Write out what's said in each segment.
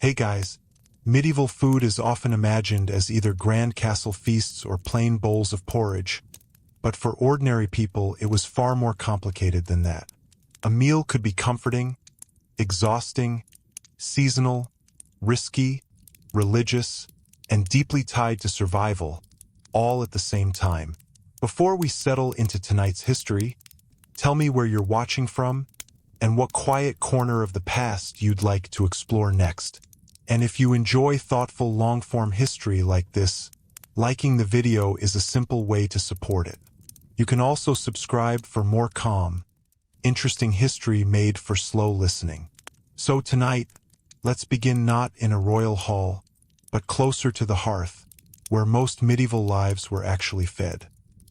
Hey guys, medieval food is often imagined as either grand castle feasts or plain bowls of porridge, but for ordinary people it was far more complicated than that. A meal could be comforting, exhausting, seasonal, risky, religious, and deeply tied to survival, all at the same time. Before we settle into tonight's history, tell me where you're watching from and what quiet corner of the past you'd like to explore next. And if you enjoy thoughtful long-form history like this, liking the video is a simple way to support it. You can also subscribe for more calm, interesting history made for slow listening. So tonight, let's begin not in a royal hall, but closer to the hearth, where most medieval lives were actually fed.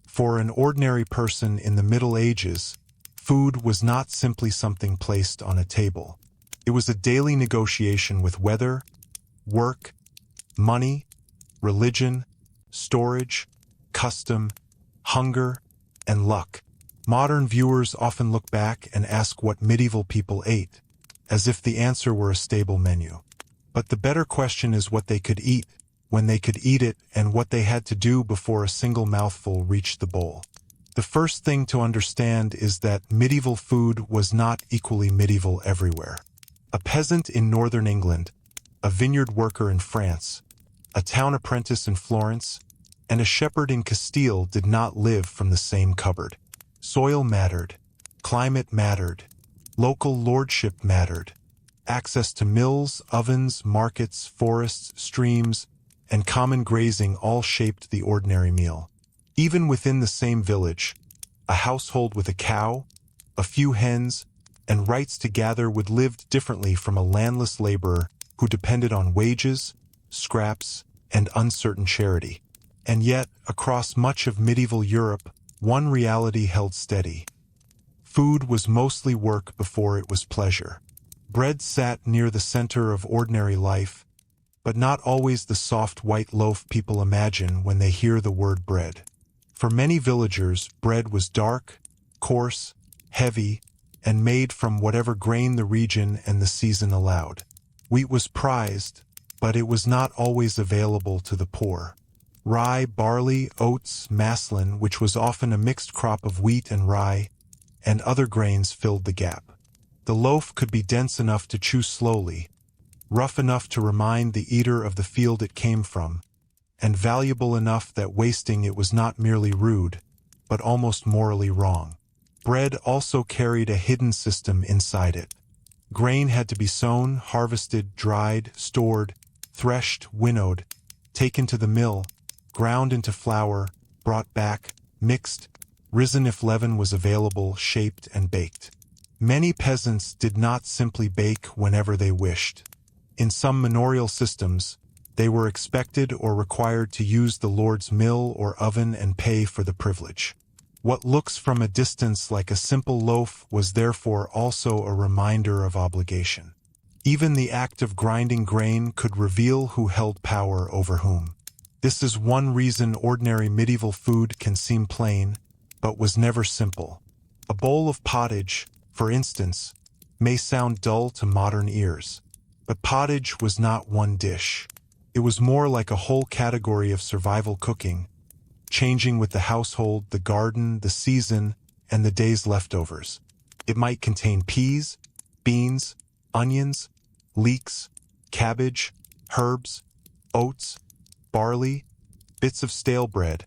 For an ordinary person in the Middle Ages, food was not simply something placed on a table. It was a daily negotiation with weather, work, money, religion, storage, custom, hunger, and luck. Modern viewers often look back and ask what medieval people ate, as if the answer were a stable menu. But the better question is what they could eat, when they could eat it, and what they had to do before a single mouthful reached the bowl. The first thing to understand is that medieval food was not equally medieval everywhere. A peasant in northern England, a vineyard worker in France, a town apprentice in Florence, and a shepherd in Castile did not live from the same cupboard. Soil mattered, climate mattered, local lordship mattered. Access to mills, ovens, markets, forests, streams, and common grazing all shaped the ordinary meal. Even within the same village, a household with a cow, a few hens, and rights to gather would live differently from a landless laborer who depended on wages, scraps, and uncertain charity. And yet, across much of medieval Europe, one reality held steady. Food was mostly work before it was pleasure. Bread sat near the center of ordinary life, but not always the soft white loaf people imagine when they hear the word bread. For many villagers, bread was dark, coarse, heavy, and made from whatever grain the region and the season allowed. Wheat was prized, but it was not always available to the poor. Rye, barley, oats, maslin, which was often a mixed crop of wheat and rye, and other grains filled the gap. The loaf could be dense enough to chew slowly, rough enough to remind the eater of the field it came from, and valuable enough that wasting it was not merely rude, but almost morally wrong. Bread also carried a hidden system inside it. Grain had to be sown, harvested, dried, stored, threshed, winnowed, taken to the mill, ground into flour, brought back, mixed, risen if leaven was available, shaped and baked. Many peasants did not simply bake whenever they wished. In some manorial systems, they were expected or required to use the lord's mill or oven and pay for the privilege. What looks from a distance like a simple loaf was therefore also a reminder of obligation. Even the act of grinding grain could reveal who held power over whom. This is one reason ordinary medieval food can seem plain, but was never simple. A bowl of pottage, for instance, may sound dull to modern ears. But pottage was not one dish. It was more like a whole category of survival cooking, changing with the household, the garden, the season, and the day's leftovers. It might contain peas, beans, onions, leeks, cabbage, herbs, oats, barley, bits of stale bread,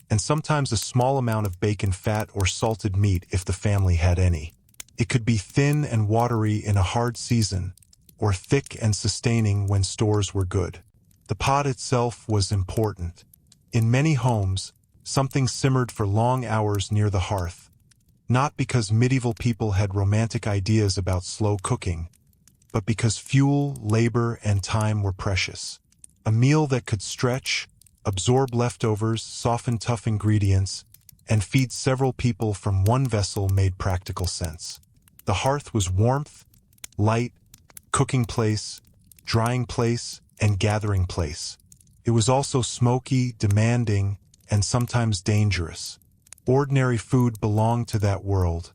and sometimes a small amount of bacon fat or salted meat if the family had any. It could be thin and watery in a hard season, or thick and sustaining when stores were good. The pot itself was important. In many homes, something simmered for long hours near the hearth, not because medieval people had romantic ideas about slow cooking, but because fuel, labor, and time were precious. A meal that could stretch, absorb leftovers, soften tough ingredients, and feed several people from one vessel made practical sense. The hearth was warmth, light, cooking place, drying place, and gathering place. It was also smoky, demanding, and sometimes dangerous. Ordinary food belonged to that world.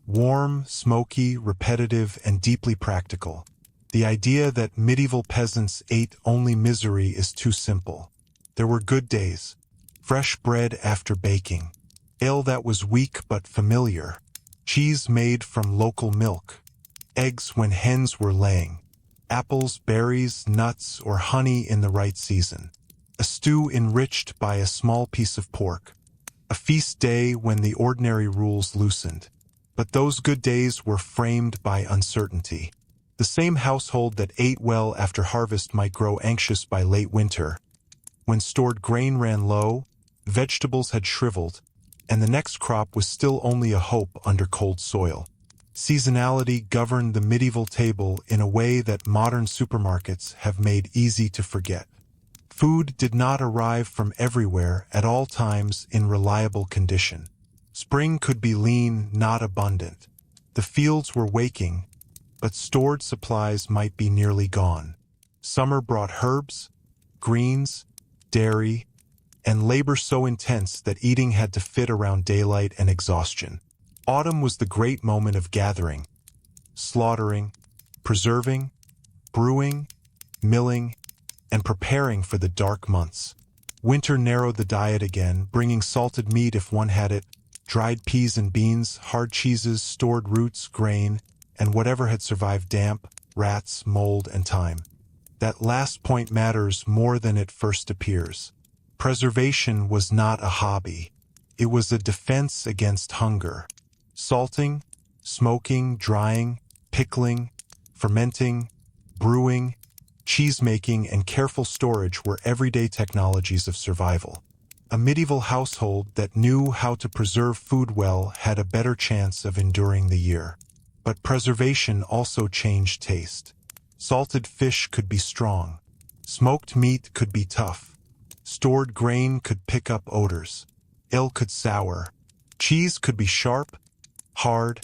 Warm, smoky, repetitive, and deeply practical. The idea that medieval peasants ate only misery is too simple. There were good days, fresh bread after baking, ale that was weak but familiar, cheese made from local milk, eggs when hens were laying, apples, berries, nuts, or honey in the right season, a stew enriched by a small piece of pork, a feast day when the ordinary rules loosened. But those good days were framed by uncertainty. The same household that ate well after harvest might grow anxious by late winter. When stored grain ran low, vegetables had shriveled, and the next crop was still only a hope under cold soil. Seasonality governed the medieval table in a way that modern supermarkets have made easy to forget. Food did not arrive from everywhere at all times in reliable condition. Spring could be lean, not abundant. The fields were waking, but stored supplies might be nearly gone. Summer brought herbs, greens, dairy, and labor so intense that eating had to fit around daylight and exhaustion. Autumn was the great moment of gathering, slaughtering, preserving, brewing, milling, and preparing for the dark months. Winter narrowed the diet again, bringing salted meat if one had it, dried peas and beans, hard cheeses, stored roots, grain, and whatever had survived damp, rats, mold, and time. That last point matters more than it first appears. Preservation was not a hobby. It was a defense against hunger. Salting, smoking, drying, pickling, fermenting, brewing, cheese-making, and careful storage were everyday technologies of survival. A medieval household that knew how to preserve food well had a better chance of enduring the year. But preservation also changed taste. Salted fish could be strong. Smoked meat could be tough. Stored grain could pick up odors. Ale could sour. Cheese could be sharp, hard,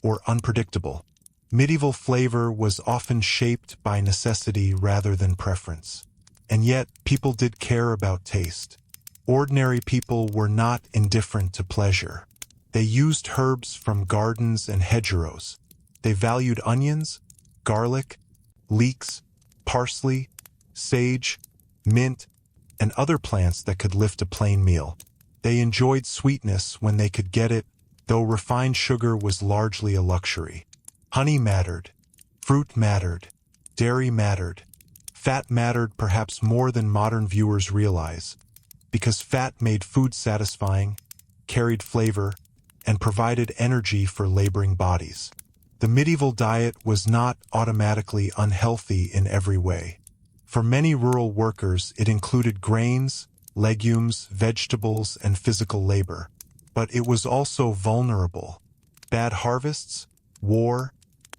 or unpredictable. Medieval flavor was often shaped by necessity rather than preference. And yet, people did care about taste. Ordinary people were not indifferent to pleasure. They used herbs from gardens and hedgerows. They valued onions, garlic, leeks, parsley, sage, mint, and other plants that could lift a plain meal. They enjoyed sweetness when they could get it, though refined sugar was largely a luxury. Honey mattered, fruit mattered, dairy mattered. Fat mattered perhaps more than modern viewers realize, because fat made food satisfying, carried flavor, and provided energy for laboring bodies. The medieval diet was not automatically unhealthy in every way. For many rural workers, it included grains, legumes, vegetables, and physical labor. But it was also vulnerable. Bad harvests, war,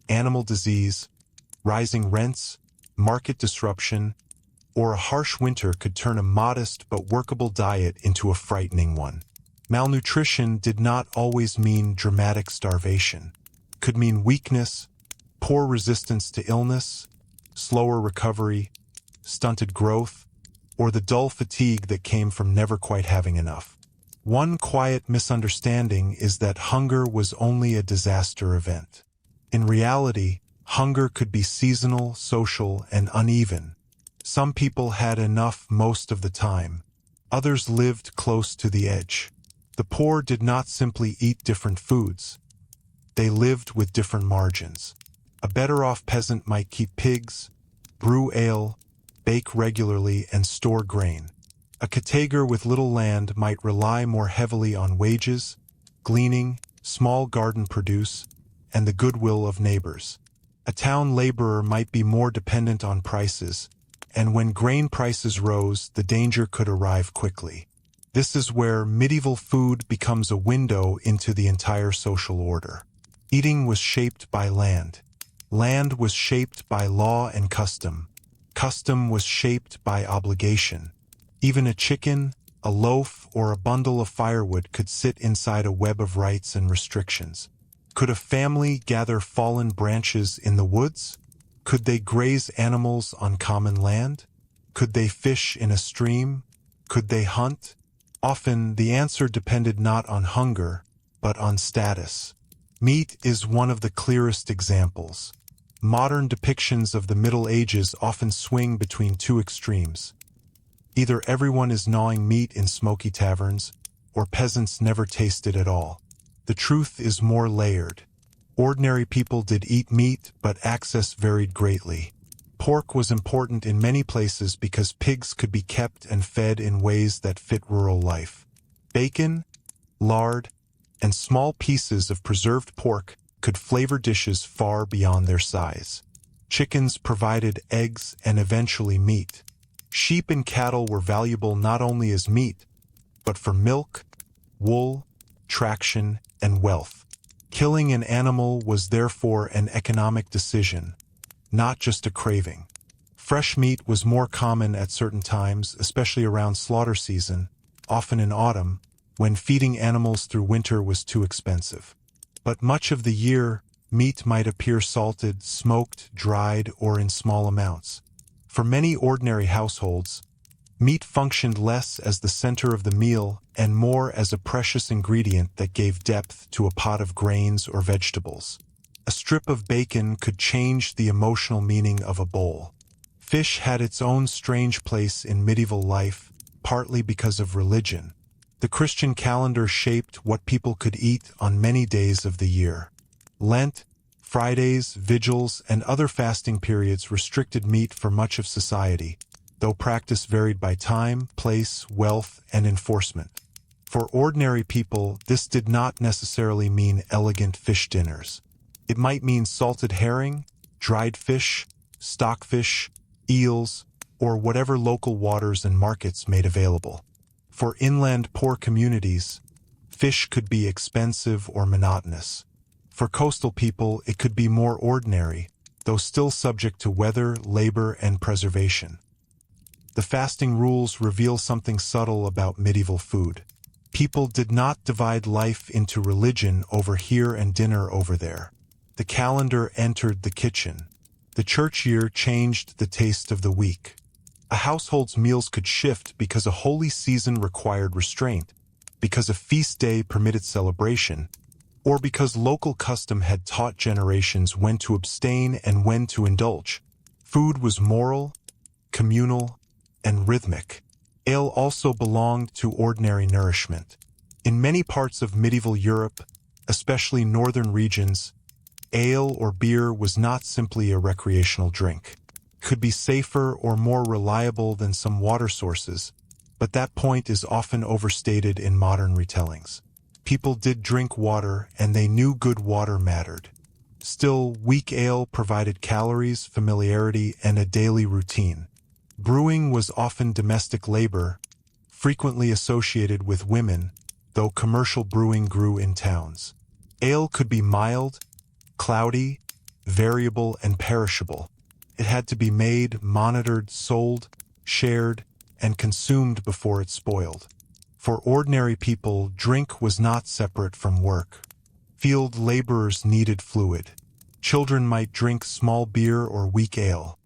animal disease, rising rents, market disruption, or a harsh winter could turn a modest but workable diet into a frightening one. Malnutrition did not always mean dramatic starvation. It could mean weakness, poor resistance to illness, slower recovery, stunted growth, or the dull fatigue that came from never quite having enough. One quiet misunderstanding is that hunger was only a disaster event. In reality, hunger could be seasonal, social, and uneven. Some people had enough most of the time. Others lived close to the edge. The poor did not simply eat different foods. They lived with different margins. A better-off peasant might keep pigs, brew ale, bake regularly, and store grain. A cottager with little land might rely more heavily on wages, gleaning, small garden produce, and the goodwill of neighbors. A town laborer might be more dependent on prices, and when grain prices rose, the danger could arrive quickly. This is where medieval food becomes a window into the entire social order. Eating was shaped by land. Land was shaped by law and custom. Custom was shaped by obligation. Even a chicken, a loaf, or a bundle of firewood could sit inside a web of rights and restrictions. Could a family gather fallen branches in the woods? Could they graze animals on common land? Could they fish in a stream? Could they hunt? Often, the answer depended not on hunger, but on status. Meat is one of the clearest examples. Modern depictions of the Middle Ages often swing between two extremes. Either everyone is gnawing meat in smoky taverns, or peasants never taste it at all. The truth is more layered. Ordinary people did eat meat, but access varied greatly. Pork was important in many places because pigs could be kept and fed in ways that fit rural life. Bacon, lard, and small pieces of preserved pork could flavor dishes far beyond their size. Chickens provided eggs and eventually meat. Sheep and cattle were valuable not only as meat, but for milk, wool, traction, and wealth. Killing an animal was therefore an economic decision, not just a craving. Fresh meat was more common at certain times, especially around slaughter season, often in autumn, when feeding animals through winter was too expensive. But much of the year, meat might appear salted, smoked, dried, or in small amounts. For many ordinary households, meat functioned less as the center of the meal and more as a precious ingredient that gave depth to a pot of grains or vegetables. A strip of bacon could change the emotional meaning of a bowl. Fish had its own strange place in medieval life, partly because of religion. The Christian calendar shaped what people could eat on many days of the year. Lent, Fridays, vigils, and other fasting periods restricted meat for much of society, though practice varied by time, place, wealth, and enforcement. For ordinary people, this did not necessarily mean elegant fish dinners. It might mean salted herring, dried fish, stockfish, eels, or whatever local waters and markets made available. For inland poor communities, fish could be expensive or monotonous. For coastal people, it could be more ordinary, though still subject to weather, labor, and preservation. The fasting rules reveal something subtle about medieval food. People did not divide life into religion over here and dinner over there. The calendar entered the kitchen. The church year changed the taste of the week. A household's meals could shift because a holy season required restraint, because a feast day permitted celebration, or because local custom had taught generations when to abstain and when to indulge. Food was moral, communal, and rhythmic. Ale also belonged to ordinary nourishment. In many parts of medieval Europe, especially northern regions, ale or beer was not simply a recreational drink. It could be safer or more reliable than some water sources, but that point is often overstated in modern retellings. People did drink water, and they knew good water mattered. Still, weak ale provided calories, familiarity, and a daily routine. Brewing was often domestic labor, frequently associated with women, though commercial brewing grew in towns. Ale could be mild, cloudy, variable, and perishable. It had to be made, monitored, sold, shared, and consumed before it spoiled. For ordinary people, drink was not separate from work. Field laborers needed fluid. Children might drink small beer or weak ale.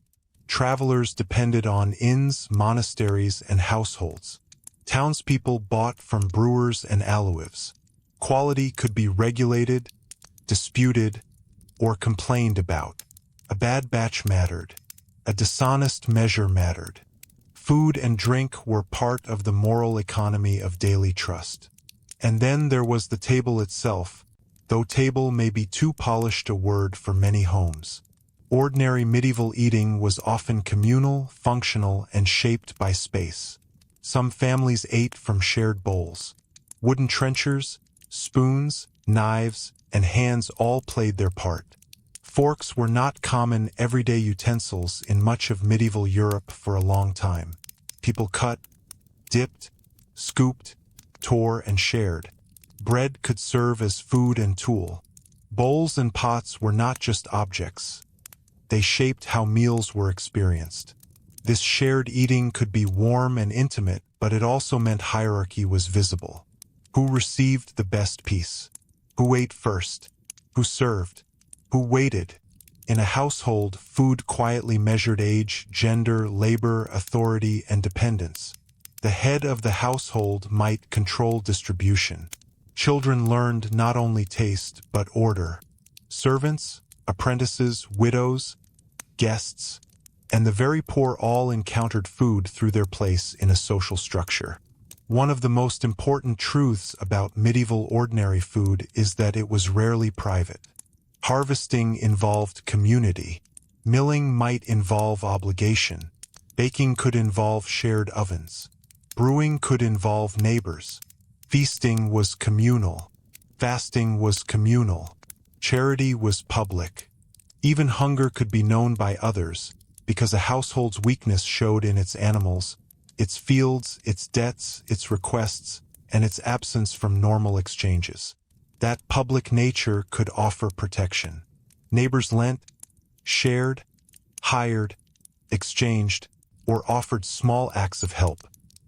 Travelers depended on inns, monasteries, and households. Townspeople bought from brewers and alewives. Quality could be regulated, disputed, or complained about. A bad batch mattered. A dishonest measure mattered. Food and drink were part of the moral economy of daily trust. And then there was the table itself, though table may be too polished a word for many homes. Ordinary medieval eating was often communal, functional, and shaped by space. Some families ate from shared bowls. Wooden trenchers, spoons, knives, and hands all played their part. Forks were not common everyday utensils in much of medieval Europe for a long time. People cut, dipped, scooped, tore, and shared. Bread could serve as food and tool. Bowls and pots were not just objects. They shaped how meals were experienced. This shared eating could be warm and intimate, but it also meant hierarchy was visible. Who received the best piece? Who ate first? Who served? Who waited? In a household, food quietly measured age, gender, labor, authority, and dependence. The head of the household might control distribution. Children learned not only taste, but order. Servants, Apprentices, widows, guests, and the very poor all encountered food through their place in a social structure. One of the most important truths about medieval ordinary food is that it was rarely private. Harvesting involved community. Milling might involve obligation. Baking could involve shared ovens. Brewing could involve neighbors. Feasting was communal. Fasting was communal. Charity was public. Even hunger could be known by others, because a household's weakness showed in its animals, its fields, its debts, its requests, and its absence from normal exchanges. That public nature could offer protection. Neighbors lent, shared, hired, exchanged, or offered small acts of help.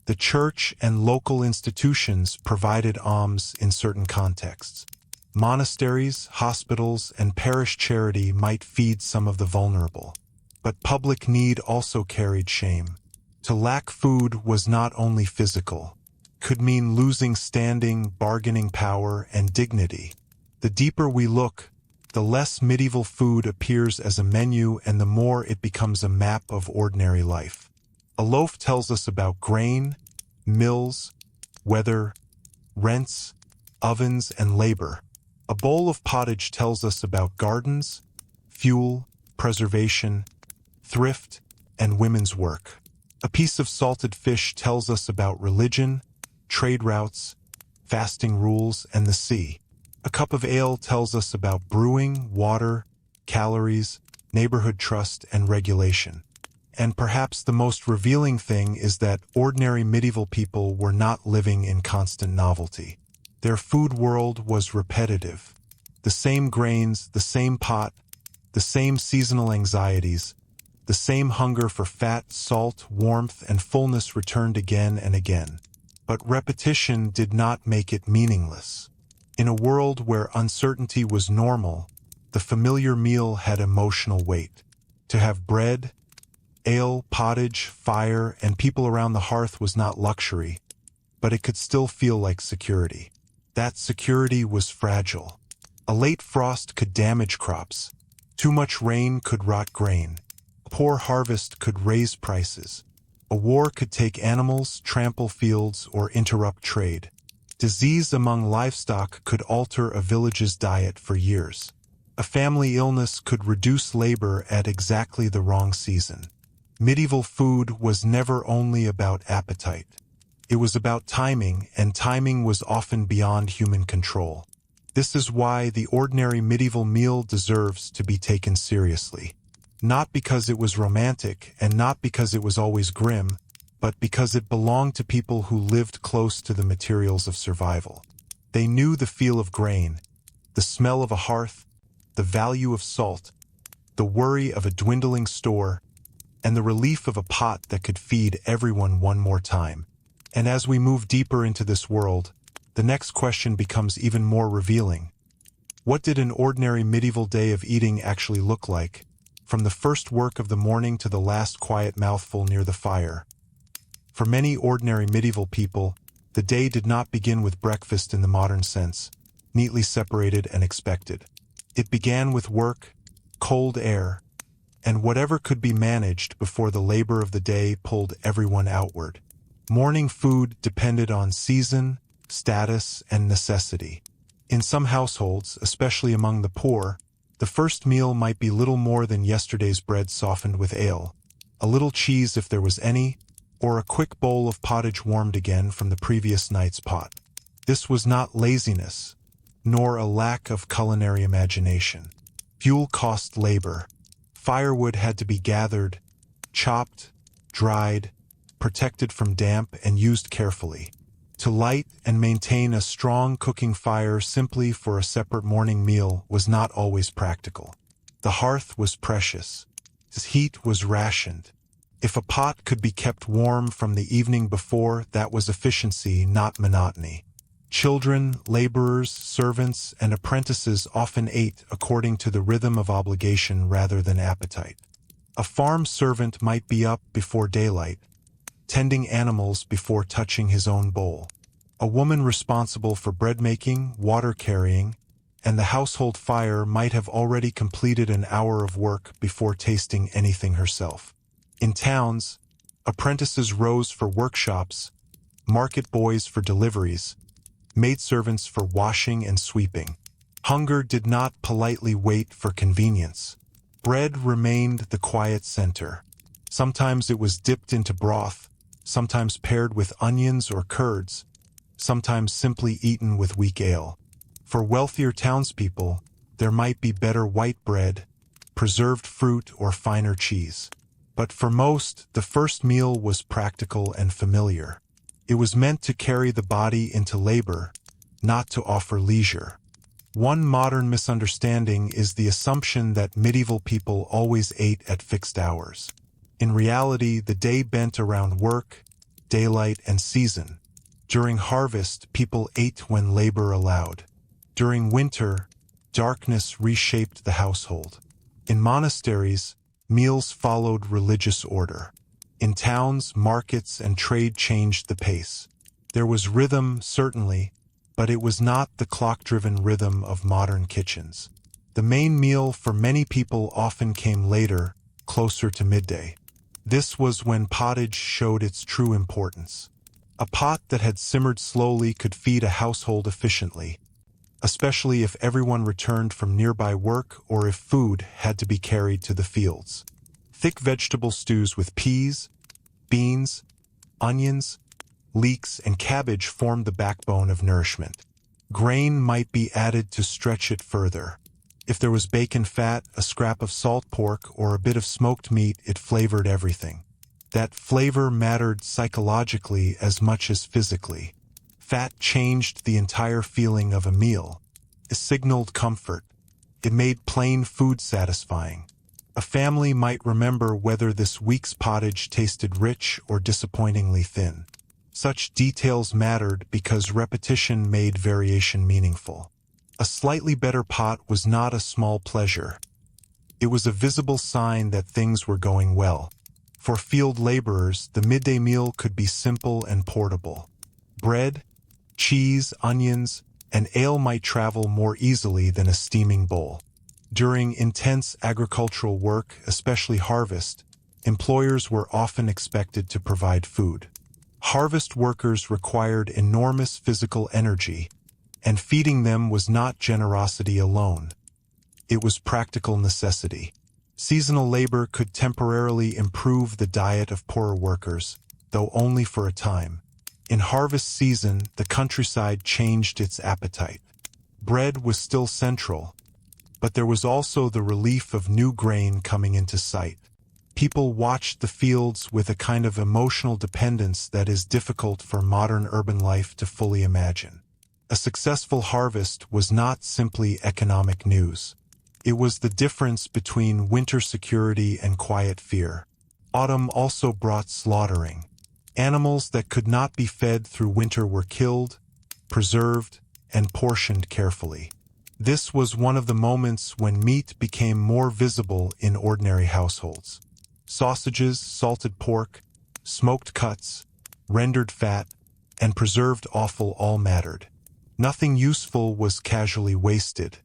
The church and local institutions provided alms in certain contexts. Monasteries, hospitals, and parish charity might feed some of the vulnerable. But public need also carried shame. To lack food was not only physical, could mean losing standing, bargaining power, and dignity. The deeper we look, the less medieval food appears as a menu and the more it becomes a map of ordinary life. A loaf tells us about grain, mills, weather, rents, ovens, and labor. A bowl of pottage tells us about gardens, fuel, preservation, thrift, and women's work. A piece of salted fish tells us about religion, trade routes, fasting rules, and the sea. A cup of ale tells us about brewing, water, calories, neighborhood trust, and regulation. And perhaps the most revealing thing is that ordinary medieval people were not living in constant novelty. Their food world was repetitive. The same grains, the same pot, the same seasonal anxieties, the same hunger for fat, salt, warmth, and fullness returned again and again. But repetition did not make it meaningless. In a world where uncertainty was normal, the familiar meal had emotional weight. To have bread, ale, pottage, fire, and people around the hearth was not luxury, but it could still feel like security. That security was fragile. A late frost could damage crops. Too much rain could rot grain. A poor harvest could raise prices. A war could take animals, trample fields, or interrupt trade. Disease among livestock could alter a village's diet for years. A family illness could reduce labor at exactly the wrong season. Medieval food was never only about appetite. It was about timing, and timing was often beyond human control. This is why the ordinary medieval meal deserves to be taken seriously. Not because it was romantic, and not because it was always grim, but because it belonged to people who lived close to the materials of survival. They knew the feel of grain, the smell of a hearth, the value of salt, the worry of a dwindling store, and the relief of a pot that could feed everyone one more time. And as we move deeper into this world, the next question becomes even more revealing. What did an ordinary medieval day of eating actually look like, from the first work of the morning to the last quiet mouthful near the fire? For many ordinary medieval people, the day did not begin with breakfast in the modern sense, neatly separated and expected. It began with work, cold air, and whatever could be managed before the labor of the day pulled everyone outward. Morning food depended on season, status, and necessity. In some households, especially among the poor, the first meal might be little more than yesterday's bread softened with ale, a little cheese if there was any, or a quick bowl of pottage warmed again from the previous night's pot. This was not laziness, nor a lack of culinary imagination. Fuel cost labor. Firewood had to be gathered, chopped, dried, protected from damp, and used carefully. To light and maintain a strong cooking fire simply for a separate morning meal was not always practical. The hearth was precious. Its heat was rationed. If a pot could be kept warm from the evening before, that was efficiency, not monotony. Children, laborers, servants, and apprentices often ate according to the rhythm of obligation rather than appetite. A farm servant might be up before daylight, tending animals before touching his own bowl. A woman responsible for bread making, water carrying, and the household fire might have already completed an hour of work before tasting anything herself. In towns, apprentices rose for workshops, market boys for deliveries, maidservants for washing and sweeping. Hunger did not politely wait for convenience. Bread remained the quiet center. Sometimes it was dipped into broth, sometimes paired with onions or curds, sometimes simply eaten with weak ale. For wealthier townspeople, there might be better white bread, preserved fruit, or finer cheese. But for most, the first meal was practical and familiar. It was meant to carry the body into labor, not to offer leisure. One modern misunderstanding is the assumption that medieval people always ate at fixed hours. In reality, the day bent around work, daylight, and season. During harvest, people ate when labor allowed. During winter, darkness reshaped the household. In monasteries, meals followed religious order. In towns, markets, and trade changed the pace. There was rhythm, certainly, but it was not the clock-driven rhythm of modern kitchens. The main meal for many people often came later, closer to midday. This was when pottage showed its true importance. A pot that had simmered slowly could feed a household efficiently, especially if everyone returned from nearby work or if food had to be carried to the fields. Thick vegetable stews with peas, beans, onions, leeks, and cabbage formed the backbone of nourishment. Grain might be added to stretch it further. If there was bacon fat, a scrap of salt pork, or a bit of smoked meat, it flavored everything. That flavor mattered psychologically as much as physically. Fat changed the entire feeling of a meal. It signaled comfort. It made plain food satisfying. A family might remember whether this week's pottage tasted rich or disappointingly thin. Such details mattered because repetition made variation meaningful. A slightly better pot was not a small pleasure. It was a visible sign that things were going well. For field laborers, the midday meal could be simple and portable. Bread, cheese, onions, and ale might travel more easily than a steaming bowl. During intense agricultural work, especially harvest, employers were often expected to provide food. Harvest workers required enormous physical energy, and feeding them was not generosity alone. It was practical necessity. Seasonal labor could temporarily improve the diet of poorer workers, though only for a time. In harvest season, the countryside changed its appetite. Bread was still central, but there was also the relief of new grain coming into sight. People watched the fields with a kind of emotional dependence that is difficult for modern urban life to fully imagine. A successful harvest was not simply economic news. It was the difference between winter security and quiet fear. Autumn also brought slaughtering. Animals that could not be fed through winter were killed, preserved, and portioned carefully. This was one of the moments when meat became more visible in ordinary households. Sausages, salted pork, smoked cuts, rendered fat, and preserved offal all mattered. Nothing useful was casually wasted.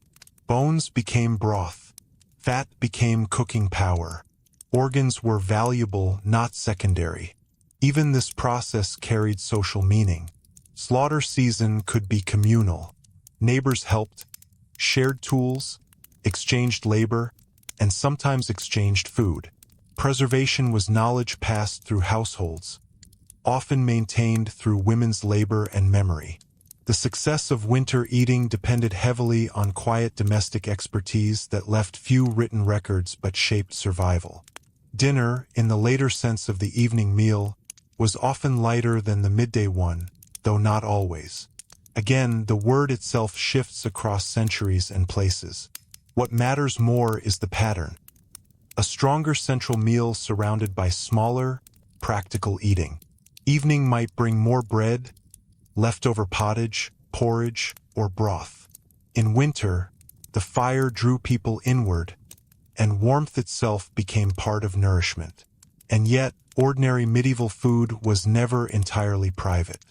Bones became broth. Fat became cooking power. Organs were valuable, not secondary. Even this process carried social meaning. Slaughter season could be communal. Neighbors helped, shared tools, exchanged labor, and sometimes exchanged food. Preservation was knowledge passed through households, often maintained through women's labor and memory. The success of winter eating depended heavily on quiet domestic expertise that left few written records but shaped survival. Dinner, in the later sense of the evening meal, was often lighter than the midday one, though not always. Again, the word itself shifts across centuries and places. What matters more is the pattern. A stronger central meal surrounded by smaller, practical eating. Evening might bring more bread, leftover pottage, porridge, or broth. In winter, the fire drew people inward, and warmth itself became part of nourishment. And yet, ordinary medieval food was never entirely private.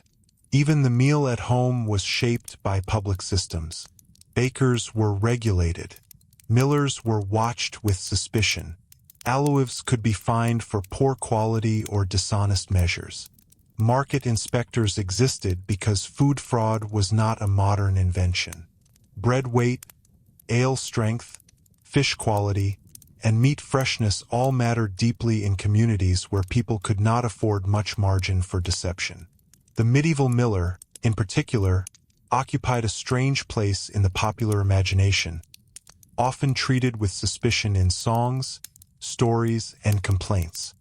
Even the meal at home was shaped by public systems. Bakers were regulated. Millers were watched with suspicion. Alewives could be fined for poor quality or dishonest measures. Market inspectors existed because food fraud was not a modern invention. Bread weight, ale strength, fish quality, and meat freshness all mattered deeply in communities where people could not afford much margin for deception. The medieval miller, in particular, occupied a strange place in the popular imagination, often treated with suspicion in songs, stories, and complaints.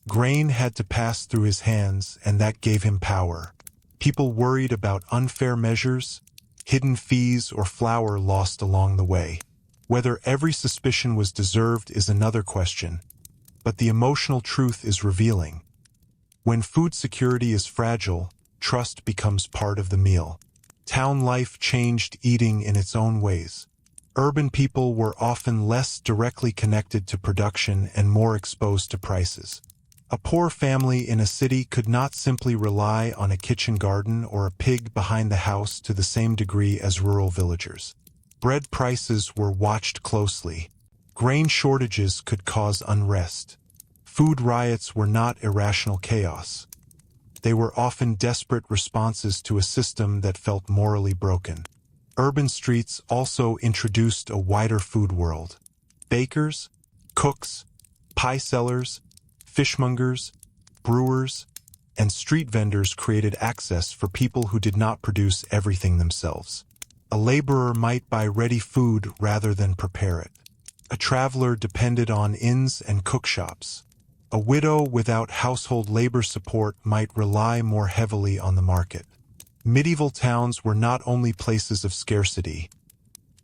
Grain had to pass through his hands, and that gave him power. People worried about unfair measures, hidden fees, or flour lost along the way. Whether every suspicion was deserved is another question, but the emotional truth is revealing. When food security is fragile, trust becomes part of the meal. Town life changed eating in its own ways. Urban people were often less directly connected to production and more exposed to prices. A poor family in a city could not simply rely on a kitchen garden or a pig behind the house to the same degree as rural villagers. Bread prices were watched closely. Grain shortages could cause unrest. Food riots were not irrational chaos. They were often desperate responses to a system that felt morally broken. Urban streets also introduced a wider food world. Bakers, cooks, pie sellers, fishmongers, brewers, and street vendors created access for people who did not produce everything themselves. A laborer might buy ready food rather than prepare it. A traveler depended on inns and cookshops. A widow without household labor support might rely more heavily on the market. Medieval towns were not only places of scarcity,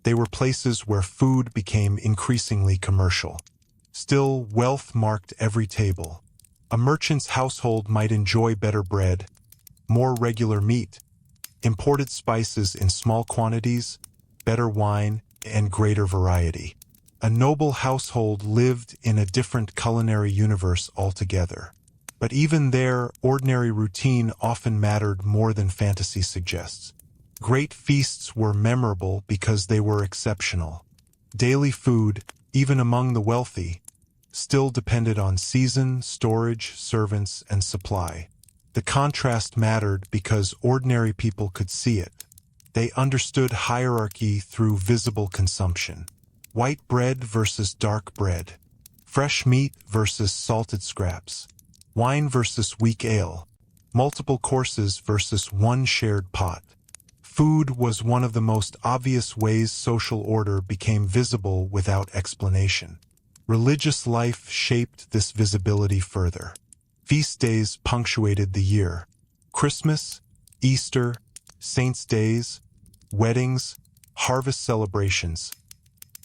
they were places where food became increasingly commercial. Still, wealth marked every table. A merchant's household might enjoy better bread, more regular meat, imported spices in small quantities, better wine, and greater variety. A noble household lived in a different culinary universe altogether. But even there, ordinary routine often mattered more than fantasy suggests. Great feasts were memorable because they were exceptional. Daily food, even among the wealthy, still depended on season, storage, servants, and supply. The contrast mattered because ordinary people could see it. They understood hierarchy through visible consumption. White bread versus dark bread. Fresh meat versus salted scraps. Wine versus weak ale. Multiple courses versus one shared pot. Food was one of the most obvious ways social order became visible without explanation. Religious life shaped this visibility further. Feast days punctuated the year. Christmas, Easter, saints' days, weddings, harvest celebrations.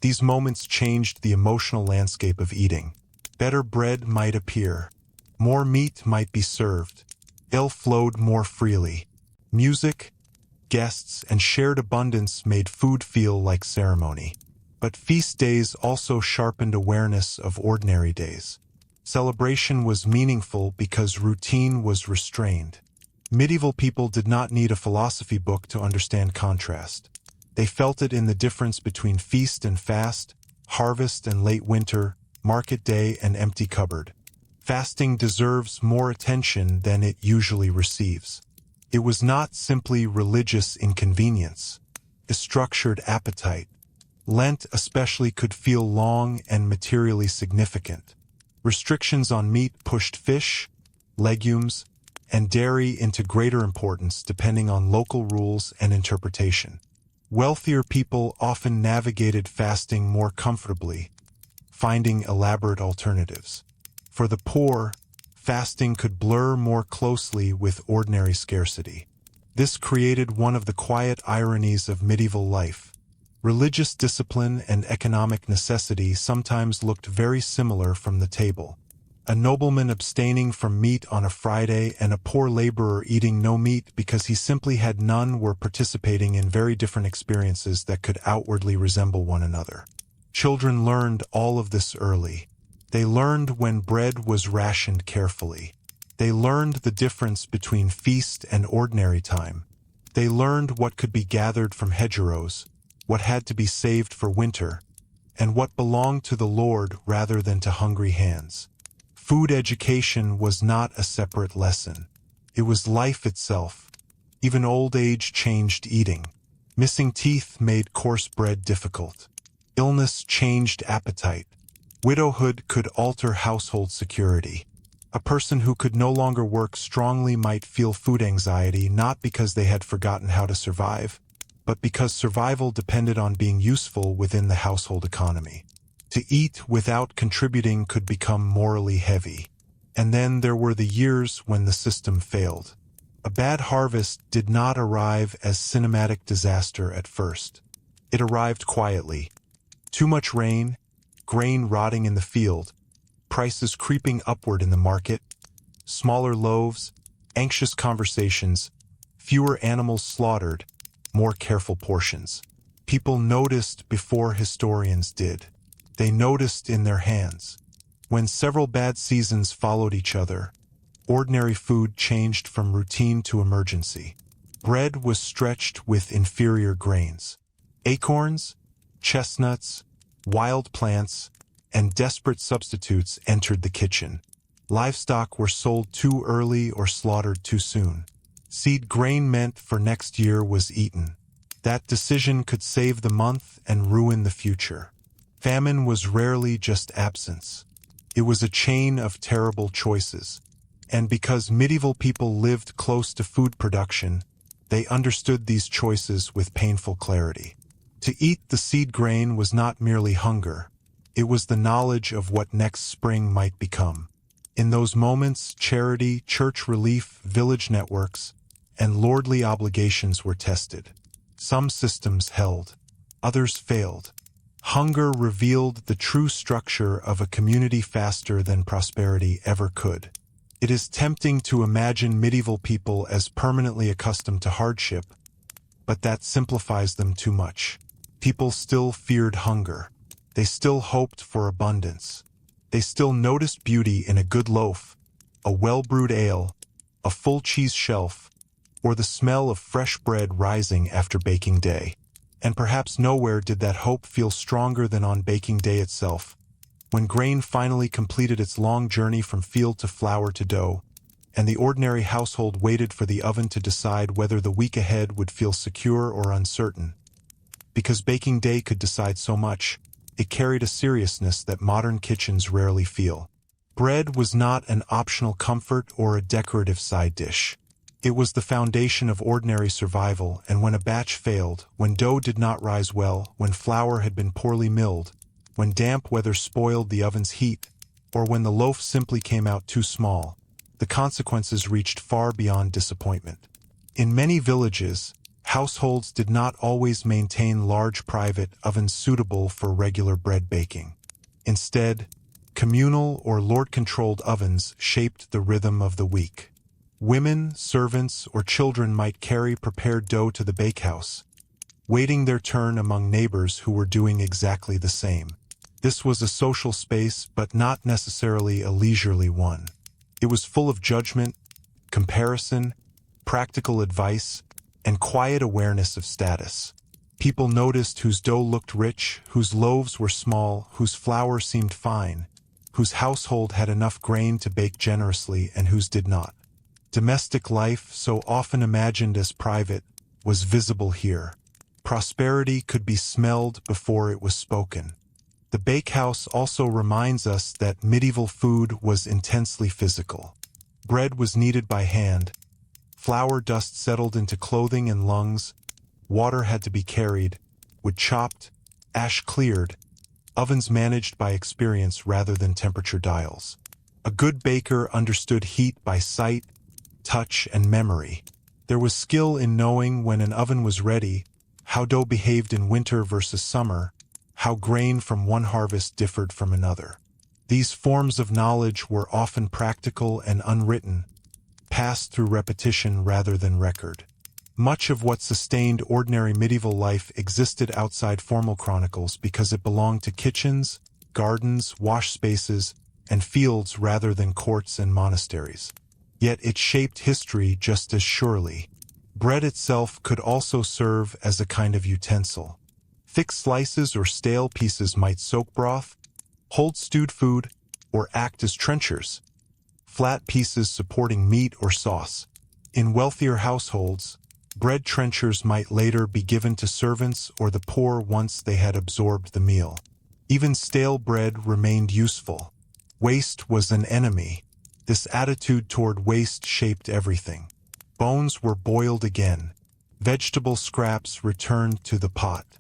These moments changed the emotional landscape of eating. Better bread might appear. More meat might be served. Ale flowed more freely. Music, guests, and shared abundance made food feel like ceremony. But feast days also sharpened awareness of ordinary days. Celebration was meaningful because routine was restrained. Medieval people did not need a philosophy book to understand contrast. They felt it in the difference between feast and fast, harvest and late winter, market day and empty cupboard. Fasting deserves more attention than it usually receives. It was not simply religious inconvenience. A structured appetite. Lent especially could feel long and materially significant. Restrictions on meat pushed fish, legumes, and dairy into greater importance depending on local rules and interpretation. Wealthier people often navigated fasting more comfortably, finding elaborate alternatives. For the poor, fasting could blur more closely with ordinary scarcity. This created one of the quiet ironies of medieval life. Religious discipline and economic necessity sometimes looked very similar from the table. A nobleman abstaining from meat on a Friday and a poor laborer eating no meat because he simply had none were participating in very different experiences that could outwardly resemble one another. Children learned all of this early. They learned when bread was rationed carefully. They learned the difference between feast and ordinary time. They learned what could be gathered from hedgerows, what had to be saved for winter, and what belonged to the Lord rather than to hungry hands. Food education was not a separate lesson. It was life itself. Even old age changed eating. Missing teeth made coarse bread difficult. Illness changed appetite. Widowhood could alter household security. A person who could no longer work strongly might feel food anxiety not because they had forgotten how to survive, but because survival depended on being useful within the household economy. To eat without contributing could become morally heavy. And then there were the years when the system failed. A bad harvest did not arrive as cinematic disaster at first. It arrived quietly. Too much rain, grain rotting in the field, prices creeping upward in the market, smaller loaves, anxious conversations, fewer animals slaughtered, more careful portions. People noticed before historians did. They noticed in their hands. When several bad seasons followed each other, ordinary food changed from routine to emergency. Bread was stretched with inferior grains. Acorns, chestnuts, wild plants, and desperate substitutes entered the kitchen. Livestock were sold too early or slaughtered too soon. Seed grain meant for next year was eaten. That decision could save the month and ruin the future. Famine was rarely just absence. It was a chain of terrible choices. And because medieval people lived close to food production, they understood these choices with painful clarity. To eat the seed grain was not merely hunger. It was the knowledge of what next spring might become. In those moments, charity, church relief, village networks, and lordly obligations were tested. Some systems held, others failed. Hunger revealed the true structure of a community faster than prosperity ever could. It is tempting to imagine medieval people as permanently accustomed to hardship, but that simplifies them too much. People still feared hunger. They still hoped for abundance. They still noticed beauty in a good loaf, a well-brewed ale, a full cheese shelf, or the smell of fresh bread rising after baking day. And perhaps nowhere did that hope feel stronger than on baking day itself, when grain finally completed its long journey from field to flour to dough, and the ordinary household waited for the oven to decide whether the week ahead would feel secure or uncertain. Because baking day could decide so much, it carried a seriousness that modern kitchens rarely feel. Bread was not an optional comfort or a decorative side dish. It was the foundation of ordinary survival, and when a batch failed, when dough did not rise well, when flour had been poorly milled, when damp weather spoiled the oven's heat, or when the loaf simply came out too small, the consequences reached far beyond disappointment. In many villages, households did not always maintain large private ovens suitable for regular bread baking. Instead, communal or lord-controlled ovens shaped the rhythm of the week. Women, servants, or children might carry prepared dough to the bakehouse, waiting their turn among neighbors who were doing exactly the same. This was a social space, but not necessarily a leisurely one. It was full of judgment, comparison, practical advice, and quiet awareness of status. People noticed whose dough looked rich, whose loaves were small, whose flour seemed fine, whose household had enough grain to bake generously, and whose did not. Domestic life, so often imagined as private, was visible here. Prosperity could be smelled before it was spoken. The bakehouse also reminds us that medieval food was intensely physical. Bread was kneaded by hand, flour dust settled into clothing and lungs, water had to be carried, wood chopped, ash cleared, ovens managed by experience rather than temperature dials. A good baker understood heat by sight, touch, and memory. There was skill in knowing when an oven was ready, how dough behaved in winter versus summer, how grain from one harvest differed from another. These forms of knowledge were often practical and unwritten, passed through repetition rather than record. Much of what sustained ordinary medieval life existed outside formal chronicles because it belonged to kitchens, gardens, wash spaces, and fields rather than courts and monasteries. Yet it shaped history just as surely. Bread itself could also serve as a kind of utensil. Thick slices or stale pieces might soak broth, hold stewed food, or act as trenchers. Flat pieces supporting meat or sauce. In wealthier households, bread trenchers might later be given to servants or the poor once they had absorbed the meal. Even stale bread remained useful. Waste was an enemy. This attitude toward waste shaped everything. Bones were boiled again. Vegetable scraps returned to the pot.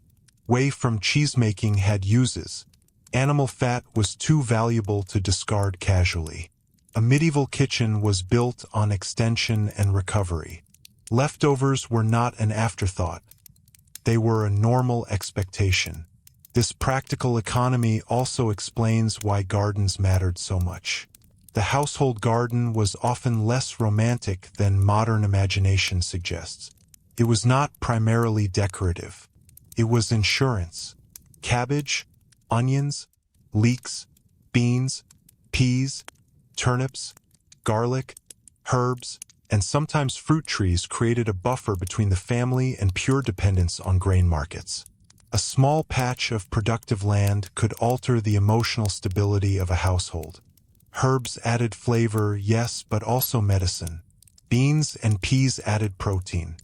Whey from cheesemaking had uses. Animal fat was too valuable to discard casually. A medieval kitchen was built on extension and recovery. Leftovers were not an afterthought. They were a normal expectation. This practical economy also explains why gardens mattered so much. The household garden was often less romantic than modern imagination suggests. It was not primarily decorative. It was insurance. Cabbage, onions, leeks, beans, peas, turnips, garlic, herbs, and sometimes fruit trees created a buffer between the family and pure dependence on grain markets. A small patch of productive land could alter the emotional stability of a household. Herbs added flavor, yes, but also medicine. Beans and peas added protein.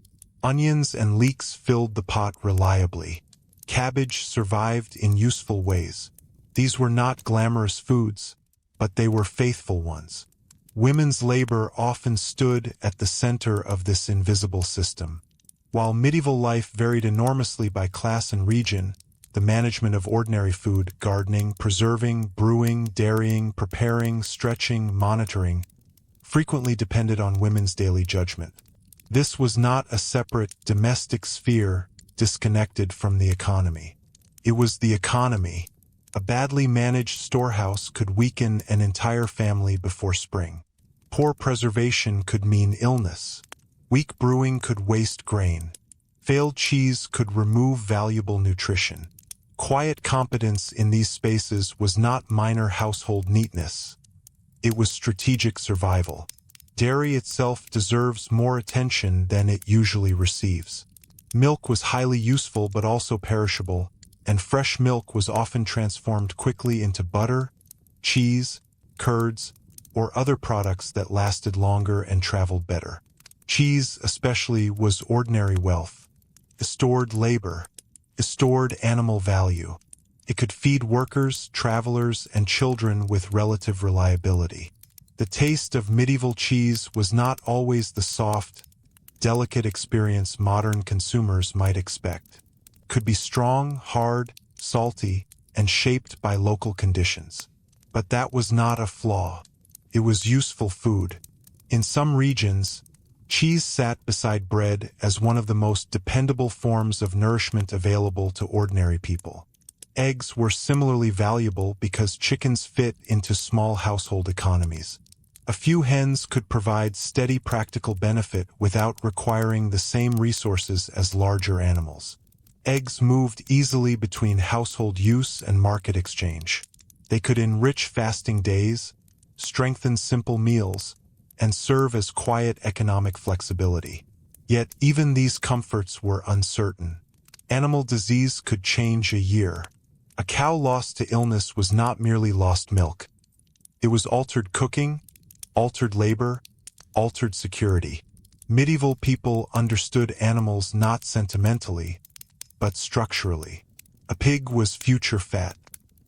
Onions and leeks filled the pot reliably. Cabbage survived in useful ways. These were not glamorous foods, but they were faithful ones. Women's labor often stood at the center of this invisible system. While medieval life varied enormously by class and region, the management of ordinary food, gardening, preserving, brewing, dairying, preparing, stretching, monitoring, frequently depended on women's daily judgment. This was not a separate domestic sphere disconnected from the economy. It was the economy. A badly managed storehouse could weaken an entire family before spring. Poor preservation could mean illness. Weak brewing could waste grain. Failed cheese could remove valuable nutrition. Quiet competence in these spaces was not minor household neatness. It was strategic survival. Dairy itself deserves more attention than it usually receives. Milk was highly useful but also perishable, and fresh milk was often transformed quickly into butter, cheese, curds, or other products that lasted longer and traveled better. Cheese, especially, was ordinary wealth. It stored labor. It stored animal value. It could feed workers, travelers, and children with relative reliability. The taste of medieval cheese was not always the soft, delicate experience modern consumers might expect. It could be strong, hard, salty, and shaped by local conditions. But that was not a flaw. It was useful food. In some regions, cheese sat beside bread as one of the most dependable forms of nourishment available to ordinary people. Eggs were similarly valuable because chickens fit into small household economies. A few hens could provide steady practical benefit without requiring the same resources as larger animals. Eggs moved easily between household use and market exchange. They could enrich fasting days, strengthen simple meals, and serve as quiet economic flexibility. Yet even these comforts were uncertain. Animal disease could change a year. A cow lost to illness was not merely lost milk. It was altered cooking, altered labor, altered security. Medieval people understood animals not sentimentally, but structurally. A pig was future fat.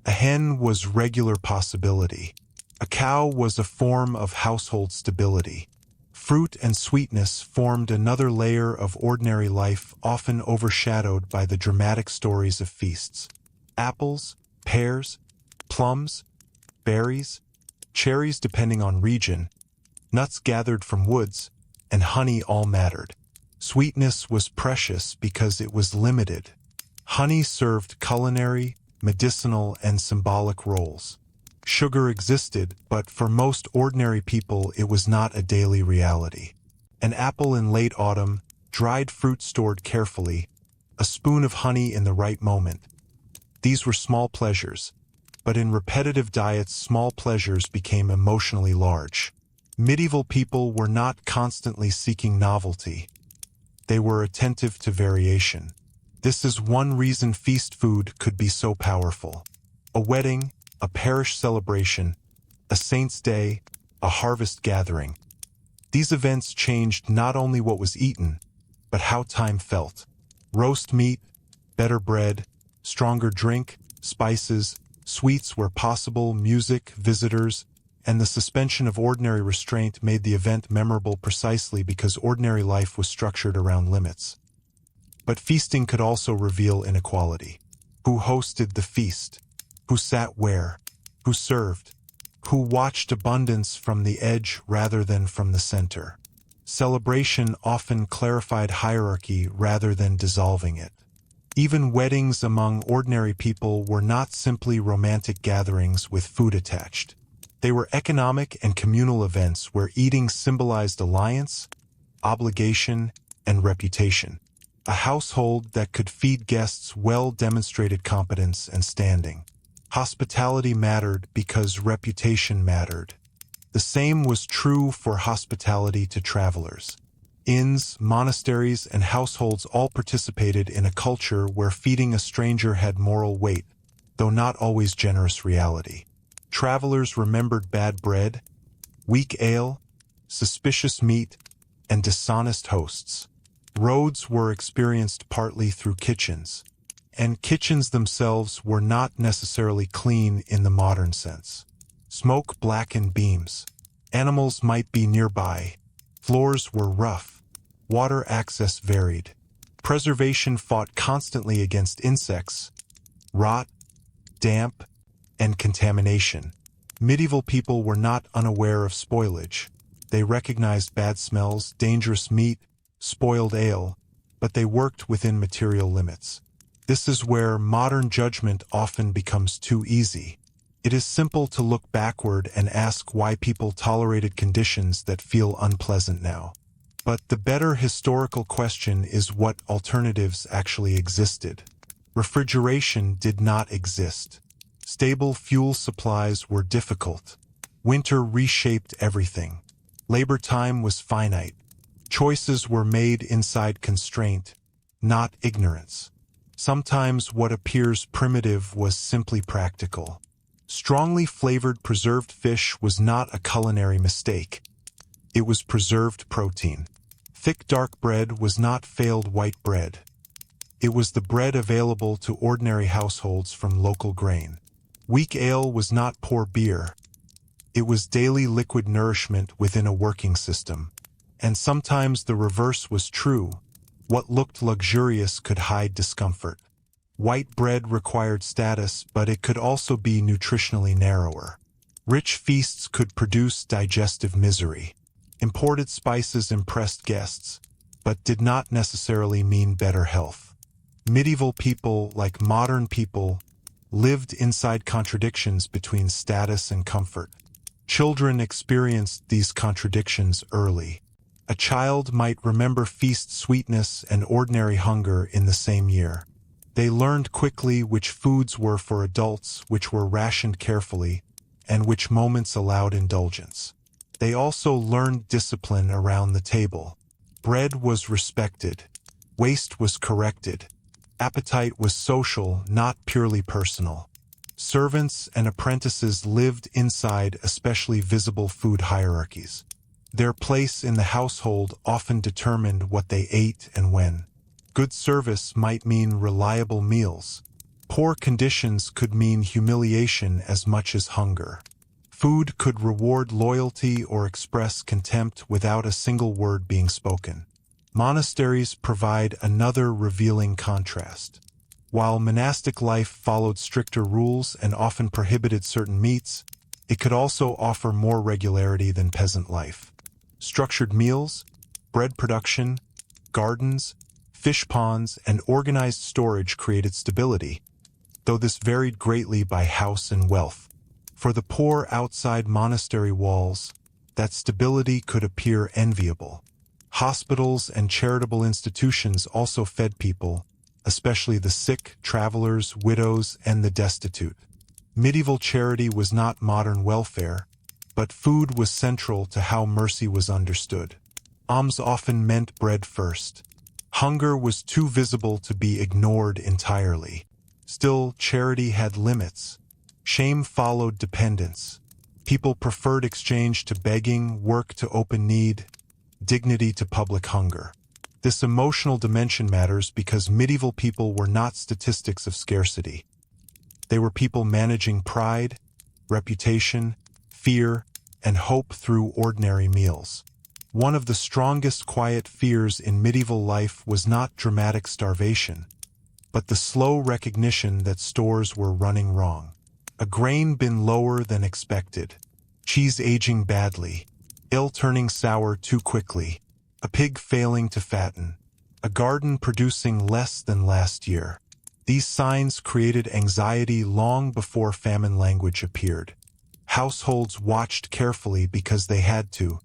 A hen was regular possibility. A cow was a form of household stability. Fruit and sweetness formed another layer of ordinary life, often overshadowed by the dramatic stories of feasts. Apples, pears, plums, berries, cherries depending on region, nuts gathered from woods, and honey all mattered. Sweetness was precious because it was limited. Honey served culinary, medicinal, and symbolic roles. Sugar existed, but for most ordinary people it was not a daily reality. An apple in late autumn, dried fruit stored carefully, a spoon of honey in the right moment. These were small pleasures, but in repetitive diets small pleasures became emotionally large. Medieval people were not constantly seeking novelty. They were attentive to variation. This is one reason feast food could be so powerful. A wedding, a parish celebration, a saint's day, a harvest gathering. These events changed not only what was eaten, but how time felt. Roast meat, better bread, stronger drink, spices, sweets where possible, music, visitors, and the suspension of ordinary restraint made the event memorable precisely because ordinary life was structured around limits. But feasting could also reveal inequality. Who hosted the feast? Who sat where? Who served? Who watched abundance from the edge rather than from the center? Celebration often clarified hierarchy rather than dissolving it. Even weddings among ordinary people were not simply romantic gatherings with food attached. They were economic and communal events where eating symbolized alliance, obligation, and reputation. A household that could feed guests well demonstrated competence and standing. Hospitality mattered because reputation mattered. The same was true for hospitality to travelers. Inns, monasteries, and households all participated in a culture where feeding a stranger had moral weight, though not always generous reality. Travelers remembered bad bread, weak ale, suspicious meat, and dishonest hosts. Roads were experienced partly through kitchens, and kitchens themselves were not necessarily clean in the modern sense. Smoke blackened beams. Animals might be nearby. Floors were rough. Water access varied. Preservation fought constantly against insects, rot, damp, and contamination. Medieval people were not unaware of spoilage. They recognized bad smells, dangerous meat, spoiled ale, but they worked within material limits. This is where modern judgment often becomes too easy. It is simple to look backward and ask why people tolerated conditions that feel unpleasant now. But the better historical question is what alternatives actually existed. Refrigeration did not exist. Stable fuel supplies were difficult. Winter reshaped everything. Labor time was finite. Choices were made inside constraint, not ignorance. Sometimes what appears primitive was simply practical. Strongly flavored preserved fish was not a culinary mistake. It was preserved protein. Thick dark bread was not failed white bread. It was the bread available to ordinary households from local grain. Weak ale was not poor beer. It was daily liquid nourishment within a working system. And sometimes the reverse was true. What looked luxurious could hide discomfort. White bread required status, but it could also be nutritionally narrower. Rich feasts could produce digestive misery. Imported spices impressed guests, but did not necessarily mean better health. Medieval people, like modern people, lived inside contradictions between status and comfort. Children experienced these contradictions early. A child might remember feast sweetness and ordinary hunger in the same year. They learned quickly which foods were for adults, which were rationed carefully, and which moments allowed indulgence. They also learned discipline around the table. Bread was respected. Waste was corrected. Appetite was social, not purely personal. Servants and apprentices lived inside especially visible food hierarchies. Their place in the household often determined what they ate and when. Good service might mean reliable meals. Poor conditions could mean humiliation as much as hunger. Food could reward loyalty or express contempt without a single word being spoken. Monasteries provide another revealing contrast. While monastic life followed stricter rules and often prohibited certain meats, it could also offer more regularity than peasant life. Structured meals, bread production, gardens, fish ponds, and organized storage created stability, though this varied greatly by house and wealth. For the poor outside monastery walls, that stability could appear enviable. Hospitals and charitable institutions also fed people, especially the sick, travelers, widows, and the destitute. Medieval charity was not modern welfare, but food was central to how mercy was understood. Alms often meant bread first. Hunger was too visible to be ignored entirely. Still, charity had limits. Shame followed dependence. People preferred exchange to begging, work to open need, dignity to public hunger. This emotional dimension matters because medieval people were not statistics of scarcity. They were people managing pride, reputation, fear, and hope through ordinary meals. One of the strongest quiet fears in medieval life was not dramatic starvation, but the slow recognition that stores were running wrong. A grain bin lower than expected, cheese aging badly, ale turning sour too quickly, a pig failing to fatten, a garden producing less than last year. These signs created anxiety long before famine language appeared. Households watched carefully because they had to.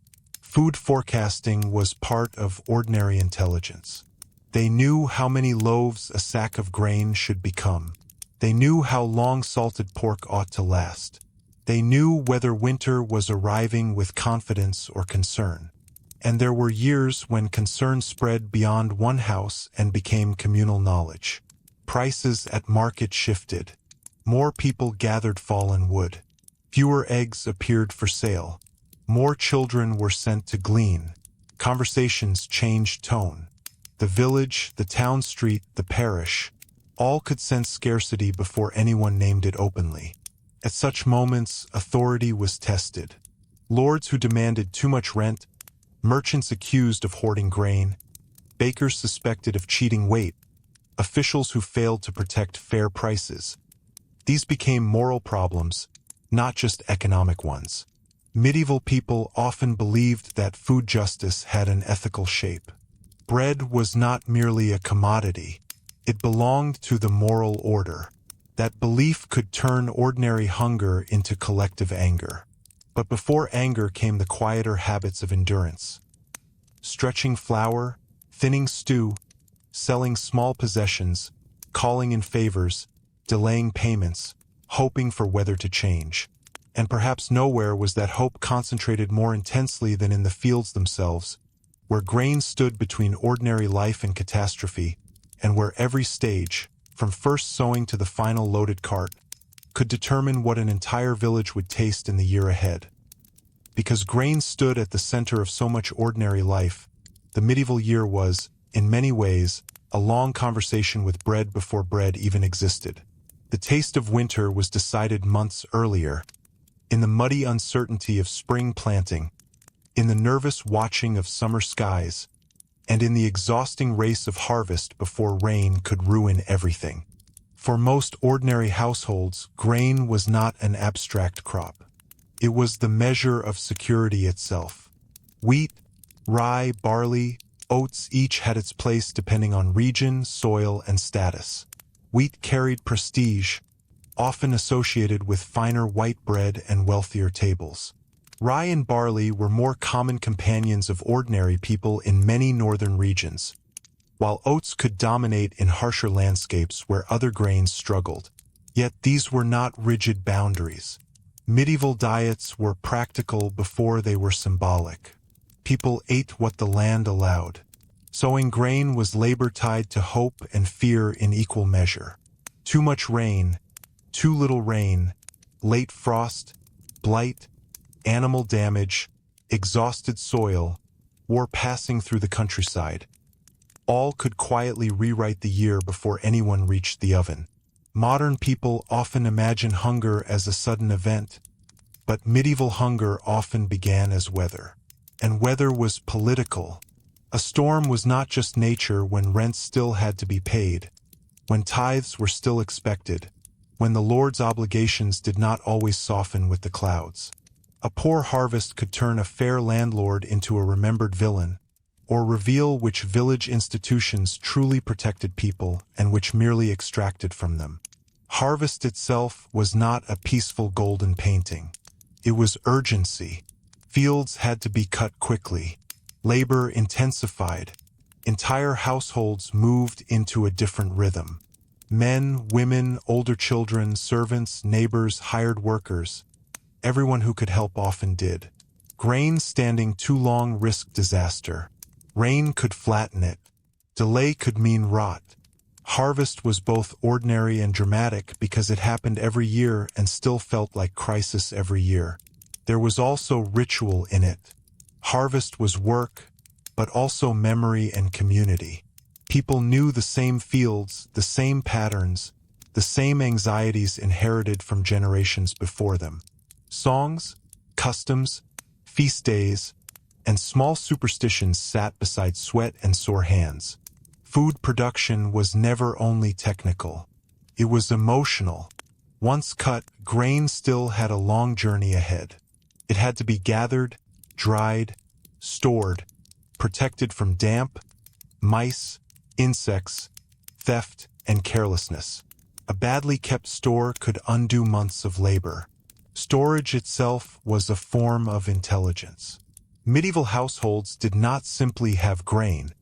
Food forecasting was part of ordinary intelligence. They knew how many loaves a sack of grain should become. They knew how long salted pork ought to last. They knew whether winter was arriving with confidence or concern. And there were years when concern spread beyond one house and became communal knowledge. Prices at market shifted. More people gathered fallen wood. Fewer eggs appeared for sale. More children were sent to glean. Conversations changed tone. The village, the town street, the parish, all could sense scarcity before anyone named it openly. At such moments, authority was tested. Lords who demanded too much rent, merchants accused of hoarding grain, bakers suspected of cheating weight, officials who failed to protect fair prices. These became moral problems, not just economic ones. Medieval people often believed that food justice had an ethical shape. Bread was not merely a commodity. It belonged to the moral order. That belief could turn ordinary hunger into collective anger. But before anger came the quieter habits of endurance. Stretching flour, thinning stew, selling small possessions, calling in favors, delaying payments, hoping for weather to change. And perhaps nowhere was that hope concentrated more intensely than in the fields themselves, where grain stood between ordinary life and catastrophe, and where every stage, from first sowing to the final loaded cart, could determine what an entire village would taste in the year ahead. Because grain stood at the center of so much ordinary life, the medieval year was, in many ways, a long conversation with bread before bread even existed. The taste of winter was decided months earlier, in the muddy uncertainty of spring planting, in the nervous watching of summer skies, and in the exhausting race of harvest before rain could ruin everything. For most ordinary households, grain was not an abstract crop. It was the measure of security itself. Wheat, rye, barley, oats each had its place depending on region, soil, and status. Wheat carried prestige, often associated with finer white bread and wealthier tables. Rye and barley were more common companions of ordinary people in many northern regions, while oats could dominate in harsher landscapes where other grains struggled. Yet these were not rigid boundaries. Medieval diets were practical before they were symbolic. People ate what the land allowed. Sowing grain was labor tied to hope and fear in equal measure. Too much rain, too little rain, late frost, blight, animal damage, exhausted soil, war passing through the countryside. All could quietly rewrite the year before anyone reached the oven. Modern people often imagine hunger as a sudden event, but medieval hunger often began as weather. And weather was political. A storm was not just nature when rents still had to be paid, when tithes were still expected, when the Lord's obligations did not always soften with the clouds. A poor harvest could turn a fair landlord into a remembered villain, or reveal which village institutions truly protected people and which merely extracted from them. Harvest itself was not a peaceful golden painting. It was urgency. Fields had to be cut quickly. Labor intensified. Entire households moved into a different rhythm. Men, women, older children, servants, neighbors, hired workers. Everyone who could help often did. Grain standing too long risked disaster. Rain could flatten it. Delay could mean rot. Harvest was both ordinary and dramatic because it happened every year and still felt like crisis every year. There was also ritual in it. Harvest was work, but also memory and community. People knew the same fields, the same patterns, the same anxieties inherited from generations before them. Songs, customs, feast days, and small superstitions sat beside sweat and sore hands. Food production was never only technical. It was emotional. Once cut, grain still had a long journey ahead. It had to be gathered, dried, stored, protected from damp, mice, insects, theft, and carelessness. A badly kept store could undo months of labor. Storage itself was a form of intelligence. Medieval households did not simply have grain.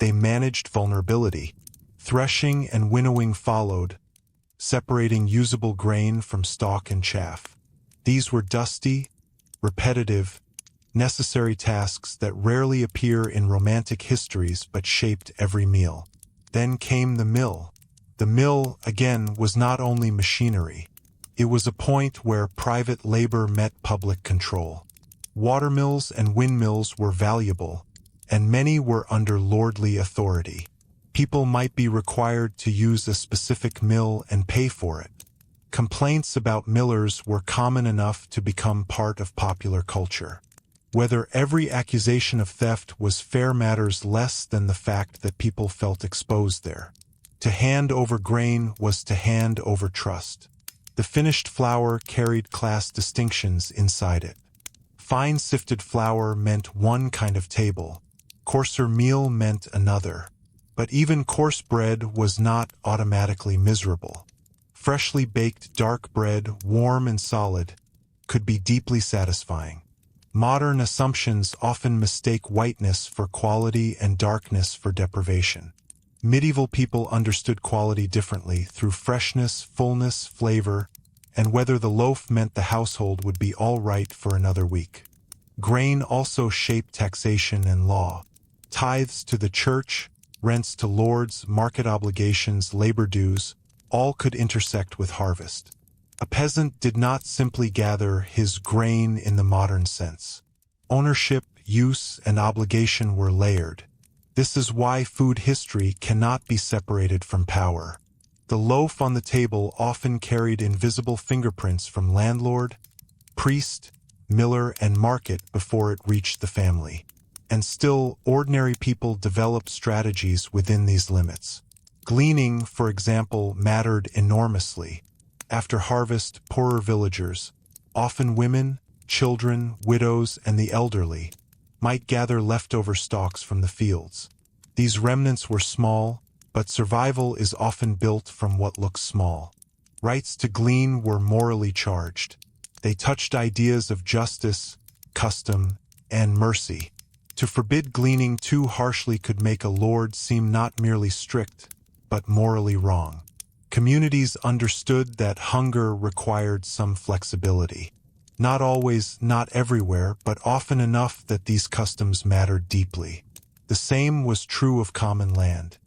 They managed vulnerability. Threshing and winnowing followed, separating usable grain from stalk and chaff. These were dusty, repetitive, necessary tasks that rarely appear in romantic histories but shaped every meal. Then came the mill. The mill, again, was not only machinery. It was a point where private labor met public control. Watermills and windmills were valuable, and many were under lordly authority. People might be required to use a specific mill and pay for it. Complaints about millers were common enough to become part of popular culture. Whether every accusation of theft was fair matters less than the fact that people felt exposed there. To hand over grain was to hand over trust. The finished flour carried class distinctions inside it. Fine sifted flour meant one kind of table. Coarser meal meant another. But even coarse bread was not automatically miserable. Freshly baked dark bread, warm and solid, could be deeply satisfying. Modern assumptions often mistake whiteness for quality and darkness for deprivation. Medieval people understood quality differently through freshness, fullness, flavor, and whether the loaf meant the household would be all right for another week. Grain also shaped taxation and law. Tithes to the church, rents to lords, market obligations, labor dues, all could intersect with harvest. A peasant did not simply gather his grain in the modern sense. Ownership, use, and obligation were layered. This is why food history cannot be separated from power. The loaf on the table often carried invisible fingerprints from landlord, priest, miller, and market before it reached the family. And still, ordinary people developed strategies within these limits. Gleaning, for example, mattered enormously. After harvest, poorer villagers, often women, children, widows, and the elderly, might gather leftover stalks from the fields. These remnants were small, but survival is often built from what looks small. Rights to glean were morally charged. They touched ideas of justice, custom, and mercy. To forbid gleaning too harshly could make a lord seem not merely strict, but morally wrong. Communities understood that hunger required some flexibility. Not always, not everywhere, but often enough that these customs mattered deeply. The same was true of common land.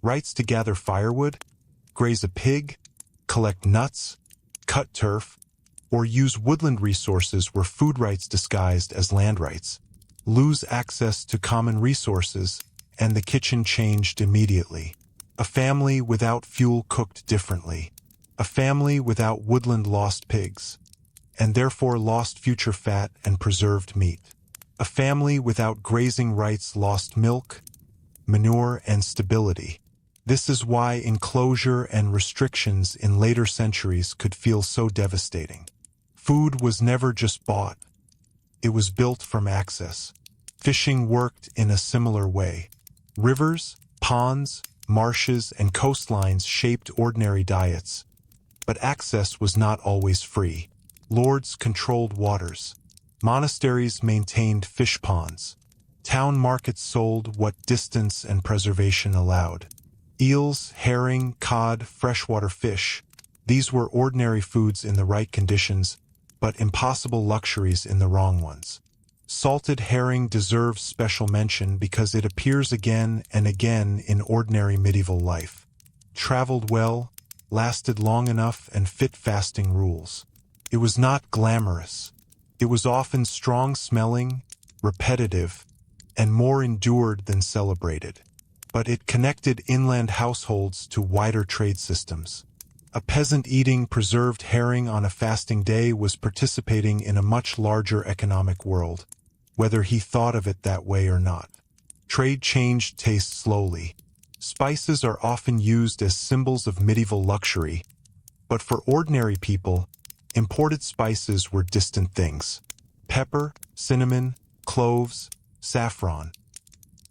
Rights to gather firewood, graze a pig, collect nuts, cut turf, or use woodland resources were food rights disguised as land rights. Lose access to common resources, and the kitchen changed immediately. A family without fuel cooked differently. A family without woodland lost pigs, and therefore lost future fat and preserved meat. A family without grazing rights lost milk, manure, and stability. This is why enclosure and restrictions in later centuries could feel so devastating. Food was never just bought. It was built from access. Fishing worked in a similar way. Rivers, ponds, marshes, and coastlines shaped ordinary diets, but access was not always free. Lords controlled waters. Monasteries maintained fish ponds. Town markets sold what distance and preservation allowed. Eels, herring, cod, freshwater fish. These were ordinary foods in the right conditions, but impossible luxuries in the wrong ones. Salted herring deserves special mention because it appears again and again in ordinary medieval life. Traveled well, lasted long enough, and fit fasting rules. It was not glamorous. It was often strong-smelling, repetitive, and more endured than celebrated. But it connected inland households to wider trade systems. A peasant eating preserved herring on a fasting day was participating in a much larger economic world, whether he thought of it that way or not. Trade changed taste slowly. Spices are often used as symbols of medieval luxury, but for ordinary people, imported spices were distant things. Pepper, cinnamon, cloves, saffron.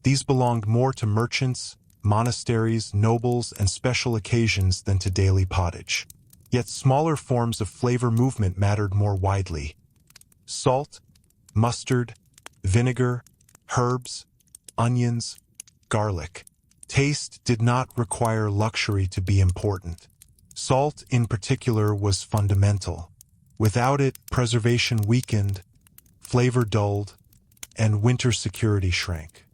These belonged more to merchants, monasteries, nobles, and special occasions than to daily pottage. Yet smaller forms of flavor movement mattered more widely. Salt, mustard, vinegar, herbs, onions, garlic. Taste did not require luxury to be important. Salt, in particular, was fundamental. Without it, preservation weakened, flavor dulled, and winter security shrank.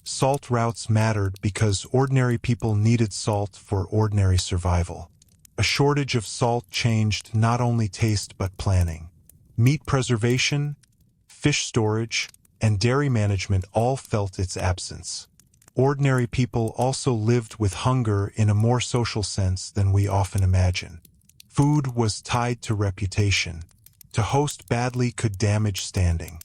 Salt routes mattered because ordinary people needed salt for ordinary survival. A shortage of salt changed not only taste but planning. Meat preservation, fish storage, and dairy management all felt its absence. Ordinary people also lived with hunger in a more social sense than we often imagine. Food was tied to reputation. To host badly could damage standing.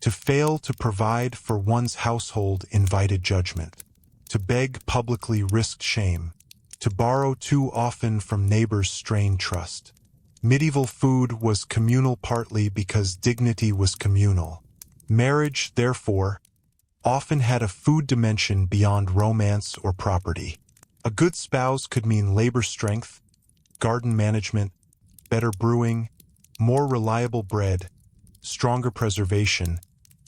To fail to provide for one's household invited judgment. To beg publicly risked shame. To borrow too often from neighbors strained trust. Medieval food was communal partly because dignity was communal. Marriage, therefore, often had a food dimension beyond romance or property. A good spouse could mean labor strength, garden management, better brewing, more reliable bread, stronger preservation,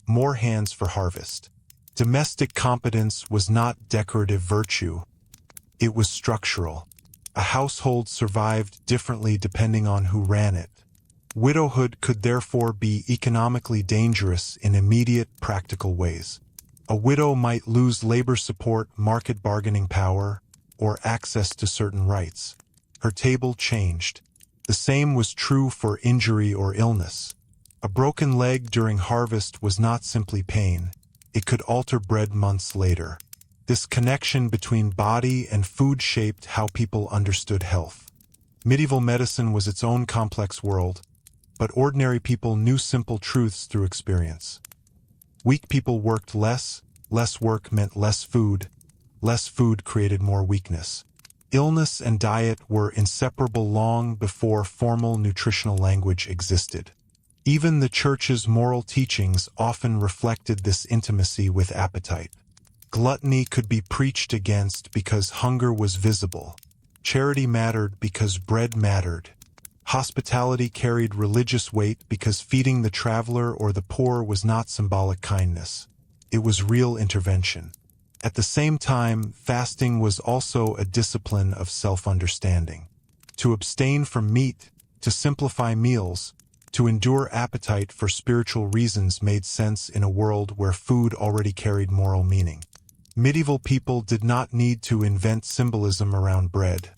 more hands for harvest. Domestic competence was not decorative virtue. It was structural. A household survived differently depending on who ran it. Widowhood could therefore be economically dangerous in immediate, practical ways. A widow might lose labor support, market bargaining power, or access to certain rights. Her table changed. The same was true for injury or illness. A broken leg during harvest was not simply pain. It could alter bread months later. This connection between body and food shaped how people understood health. Medieval medicine was its own complex world, but ordinary people knew simple truths through experience. Weak people worked less work meant less food created more weakness. Illness and diet were inseparable long before formal nutritional language existed. Even the Church's moral teachings often reflected this intimacy with appetite. Gluttony could be preached against because hunger was visible. Charity mattered because bread mattered. Hospitality carried religious weight because feeding the traveler or the poor was not symbolic kindness. It was real intervention. At the same time, fasting was also a discipline of self-understanding. To abstain from meat, to simplify meals, to endure appetite for spiritual reasons made sense in a world where food already carried moral meaning. Medieval people did not need to invent symbolism around bread.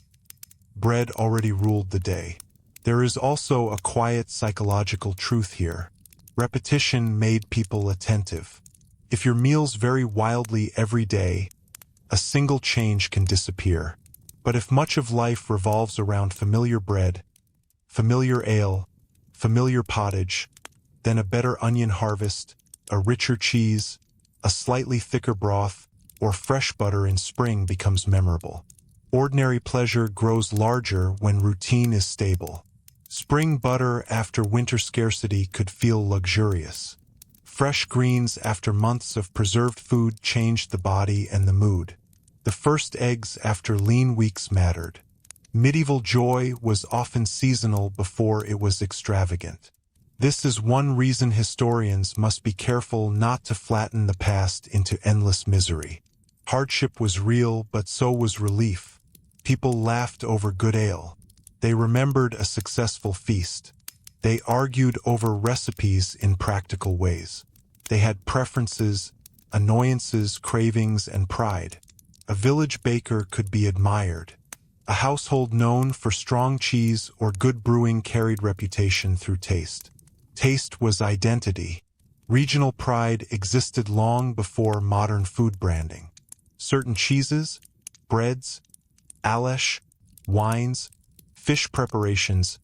Bread already ruled the day. There is also a quiet psychological truth here. Repetition made people attentive. If your meals vary wildly every day, a single change can disappear. But if much of life revolves around familiar bread, familiar ale, familiar pottage, then a better onion harvest, a richer cheese, a slightly thicker broth, or fresh butter in spring becomes memorable. Ordinary pleasure grows larger when routine is stable. Spring butter after winter scarcity could feel luxurious. Fresh greens after months of preserved food changed the body and the mood. The first eggs after lean weeks mattered. Medieval joy was often seasonal before it was extravagant. This is one reason historians must be careful not to flatten the past into endless misery. Hardship was real, but so was relief. People laughed over good ale. They remembered a successful feast. They argued over recipes in practical ways. They had preferences, annoyances, cravings, and pride. A village baker could be admired. A household known for strong cheese or good brewing carried reputation through taste. Taste was identity. Regional pride existed long before modern food branding. Certain cheeses, breads, Alesh, wines, fish preparations,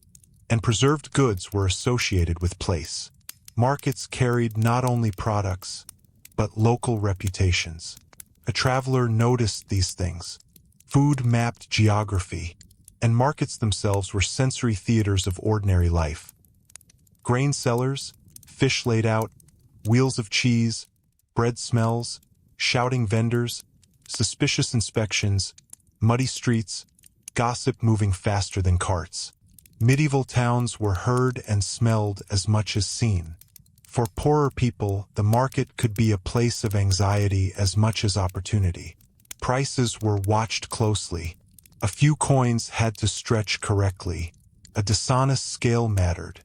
and preserved goods were associated with place. Markets carried not only products, but local reputations. A traveler noticed these things. Food mapped geography, and markets themselves were sensory theaters of ordinary life. Grain cellars, fish laid out, wheels of cheese, bread smells, shouting vendors, suspicious inspections, muddy streets, gossip moving faster than carts. Medieval towns were heard and smelled as much as seen. For poorer people, the market could be a place of anxiety as much as opportunity. Prices were watched closely. A few coins had to stretch correctly. A dishonest scale mattered.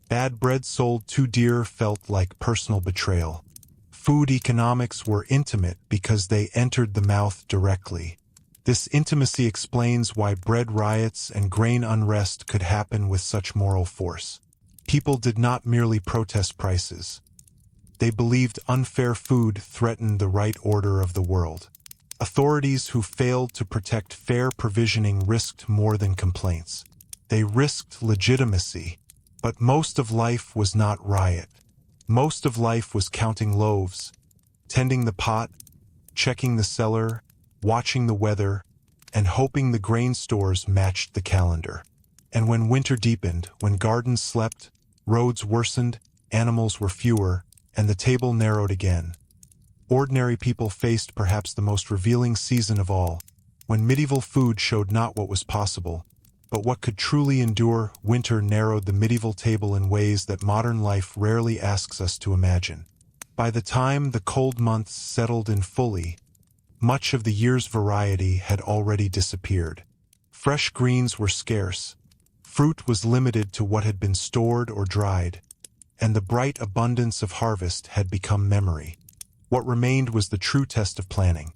Bad bread sold too dear felt like personal betrayal. Food economics were intimate because they entered the mouth directly. This intimacy explains why bread riots and grain unrest could happen with such moral force. People did not merely protest prices. They believed unfair food threatened the right order of the world. Authorities who failed to protect fair provisioning risked more than complaints. They risked legitimacy, but most of life was not riot. Most of life was counting loaves, tending the pot, checking the cellar, watching the weather, and hoping the grain stores matched the calendar. And when winter deepened, when gardens slept, roads worsened, animals were fewer, and the table narrowed again, ordinary people faced perhaps the most revealing season of all, when medieval food showed not what was possible, but what could truly endure. Winter narrowed the medieval table in ways that modern life rarely asks us to imagine. By the time the cold months settled in fully, much of the year's variety had already disappeared. Fresh greens were scarce, fruit was limited to what had been stored or dried, and the bright abundance of harvest had become memory. What remained was the true test of planning.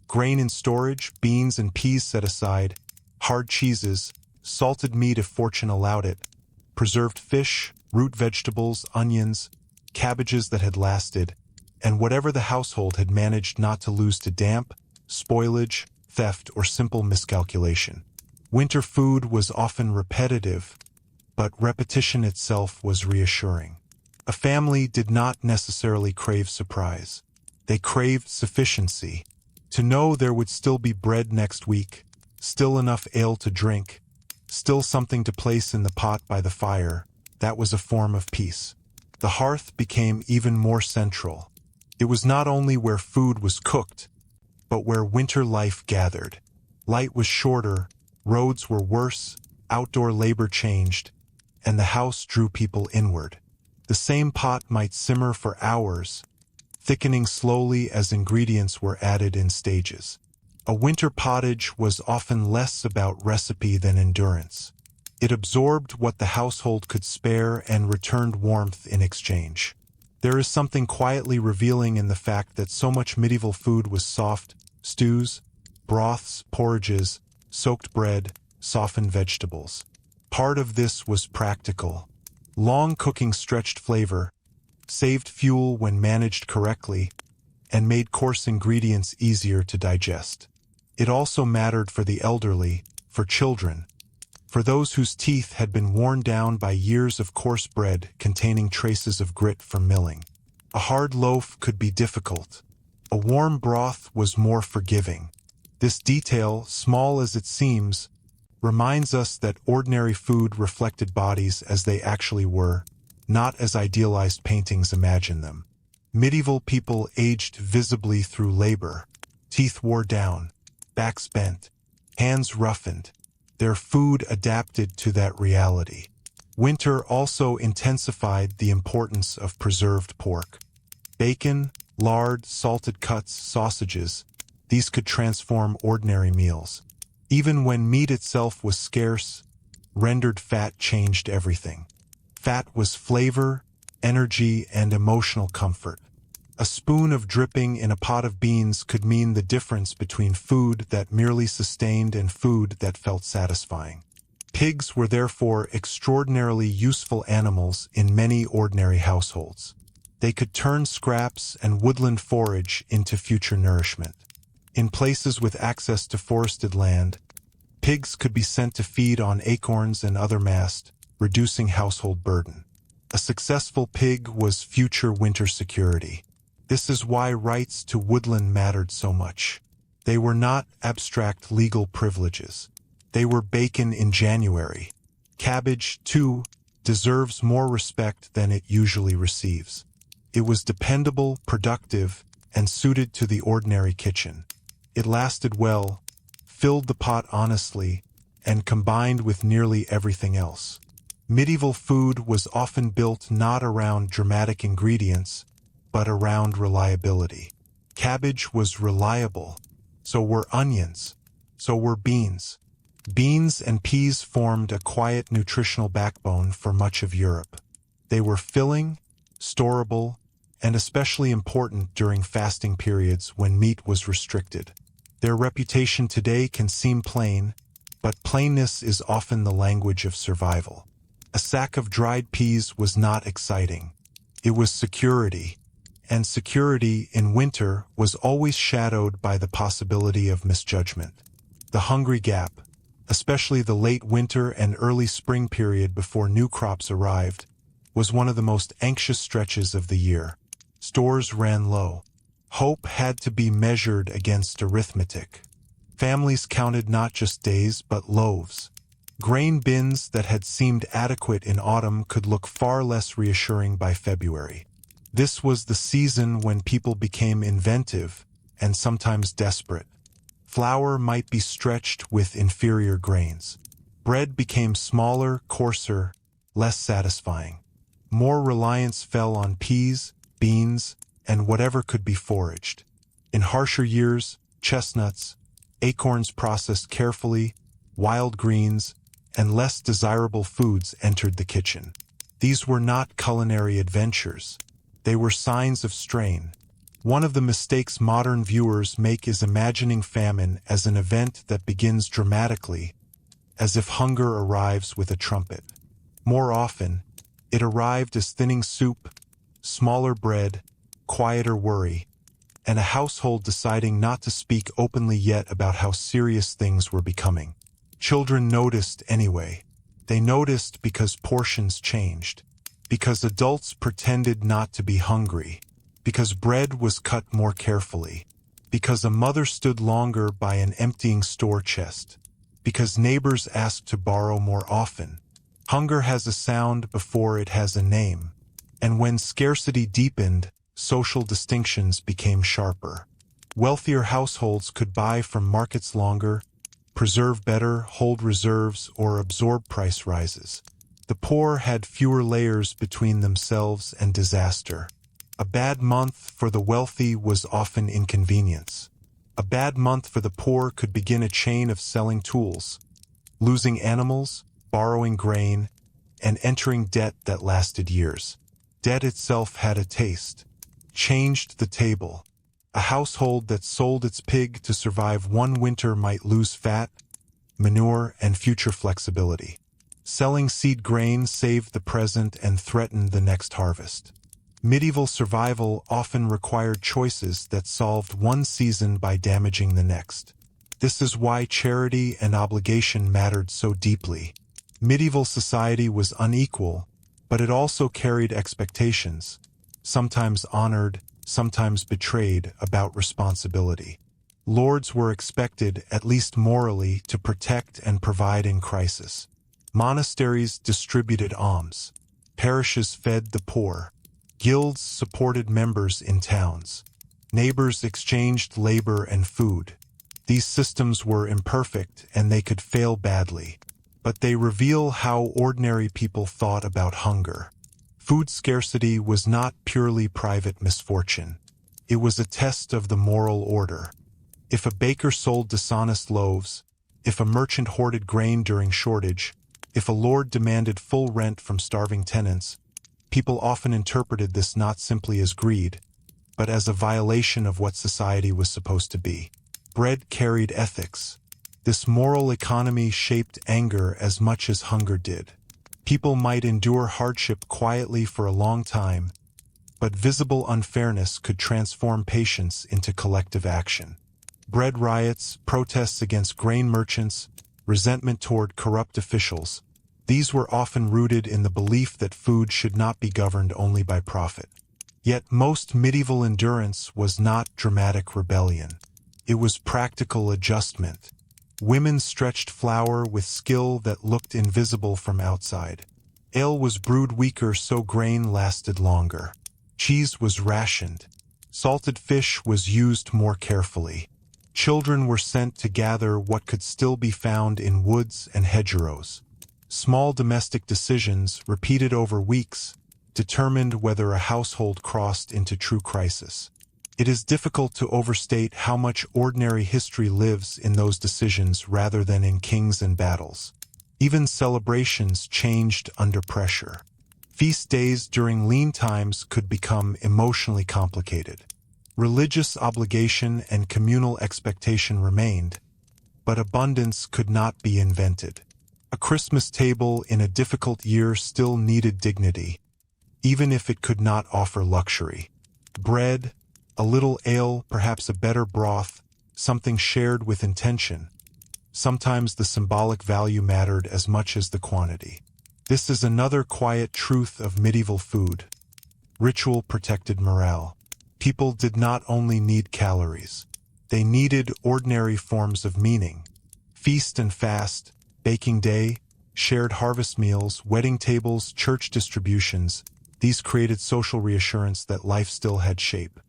Grain in storage, beans and peas set aside, hard cheeses, salted meat if fortune allowed it, preserved fish, root vegetables, onions, cabbages that had lasted, and whatever the household had managed not to lose to damp, spoilage, theft, or simple miscalculation. Winter food was often repetitive, but repetition itself was reassuring. A family did not necessarily crave surprise. They craved sufficiency. To know there would still be bread next week, still enough ale to drink, still something to place in the pot by the fire, that was a form of peace. The hearth became even more central. It was not only where food was cooked, but where winter life gathered. Light was shorter, roads were worse, outdoor labor changed, and the house drew people inward. The same pot might simmer for hours, thickening slowly as ingredients were added in stages. A winter pottage was often less about recipe than endurance. It absorbed what the household could spare and returned warmth in exchange. There is something quietly revealing in the fact that so much medieval food was soft: stews, broths, porridges, soaked bread, softened vegetables. Part of this was practical. Long cooking stretched flavor, saved fuel when managed correctly, and made coarse ingredients easier to digest. It also mattered for the elderly, for children, for those whose teeth had been worn down by years of coarse bread containing traces of grit from milling. A hard loaf could be difficult. A warm broth was more forgiving. This detail, small as it seems, reminds us that ordinary food reflected bodies as they actually were, not as idealized paintings imagine them. Medieval people aged visibly through labor. Teeth wore down, backs bent, hands roughened. Their food adapted to that reality. Winter also intensified the importance of preserved pork. Bacon, lard, salted cuts, sausages, these could transform ordinary meals. Even when meat itself was scarce, rendered fat changed everything. Fat was flavor, energy, and emotional comfort. A spoon of dripping in a pot of beans could mean the difference between food that merely sustained and food that felt satisfying. Pigs were therefore extraordinarily useful animals in many ordinary households. They could turn scraps and woodland forage into future nourishment. In places with access to forested land, pigs could be sent to feed on acorns and other mast, reducing household burden. A successful pig was future winter security. This is why rights to woodland mattered so much. They were not abstract legal privileges. They were bacon in January. Cabbage, too, deserves more respect than it usually receives. It was dependable, productive, and suited to the ordinary kitchen. It lasted well, filled the pot honestly, and combined with nearly everything else. Medieval food was often built not around dramatic ingredients, but around reliability. Cabbage was reliable. So were onions. So were beans. Beans and peas formed a quiet nutritional backbone for much of Europe. They were filling, storable, and especially important during fasting periods when meat was restricted. Their reputation today can seem plain, but plainness is often the language of survival. A sack of dried peas was not exciting. It was security, and security in winter was always shadowed by the possibility of misjudgment. The hungry gap, especially the late winter and early spring period before new crops arrived, was one of the most anxious stretches of the year. Stores ran low. Hope had to be measured against arithmetic. Families counted not just days but loaves. Grain bins that had seemed adequate in autumn could look far less reassuring by February. This was the season when people became inventive and sometimes desperate. Flour might be stretched with inferior grains. Bread became smaller, coarser, less satisfying. More reliance fell on peas, beans, and whatever could be foraged. In harsher years, chestnuts, acorns processed carefully, wild greens, and less desirable foods entered the kitchen. These were not culinary adventures. They were signs of strain. One of the mistakes modern viewers make is imagining famine as an event that begins dramatically, as if hunger arrives with a trumpet. More often, it arrived as thinning soup, smaller bread, quieter worry, and a household deciding not to speak openly yet about how serious things were becoming. Children noticed anyway. They noticed because portions changed, because adults pretended not to be hungry, because bread was cut more carefully, because a mother stood longer by an emptying store chest, because neighbors asked to borrow more often. Hunger has a sound before it has a name, and when scarcity deepened, social distinctions became sharper. Wealthier households could buy from markets longer, preserve better, hold reserves, or absorb price rises. The poor had fewer layers between themselves and disaster. A bad month for the wealthy was often inconvenience. A bad month for the poor could begin a chain of selling tools, losing animals, borrowing grain, and entering debt that lasted years. Debt itself had a taste, changed the table. A household that sold its pig to survive one winter might lose fat, manure, and future flexibility. Selling seed grain saved the present and threatened the next harvest. Medieval survival often required choices that solved one season by damaging the next. This is why charity and obligation mattered so deeply. Medieval society was unequal, but it also carried expectations, sometimes honored, sometimes betrayed, about responsibility. Lords were expected, at least morally, to protect and provide in crisis. Monasteries distributed alms. Parishes fed the poor. Guilds supported members in towns. Neighbors exchanged labor and food. These systems were imperfect and they could fail badly, but they reveal how ordinary people thought about hunger. Food scarcity was not purely private misfortune. It was a test of the moral order. If a baker sold dishonest loaves, if a merchant hoarded grain during shortage, if a lord demanded full rent from starving tenants, People often interpreted this not simply as greed, but as a violation of what society was supposed to be. Bread carried ethics. This moral economy shaped anger as much as hunger did. People might endure hardship quietly for a long time, but visible unfairness could transform patience into collective action. Bread riots, protests against grain merchants, resentment toward corrupt officials, these were often rooted in the belief that food should not be governed only by profit. Yet most medieval endurance was not dramatic rebellion. It was practical adjustment. Women stretched flour with skill that looked invisible from outside. Ale was brewed weaker so grain lasted longer. Cheese was rationed. Salted fish was used more carefully. Children were sent to gather what could still be found in woods and hedgerows. Small domestic decisions, repeated over weeks, determined whether a household crossed into true crisis. It is difficult to overstate how much ordinary history lives in those decisions rather than in kings and battles. Even celebrations changed under pressure. Feast days during lean times could become emotionally complicated. Religious obligation and communal expectation remained, but abundance could not be invented. A Christmas table in a difficult year still needed dignity, even if it could not offer luxury. Bread, a little ale, perhaps a better broth, something shared with intention. Sometimes the symbolic value mattered as much as the quantity. This is another quiet truth of medieval food. Ritual protected morale. People did not only need calories. They needed ordinary forms of meaning. Feast and fast, baking day, shared harvest meals, wedding tables, church distributions, these created social reassurance that life still had shape.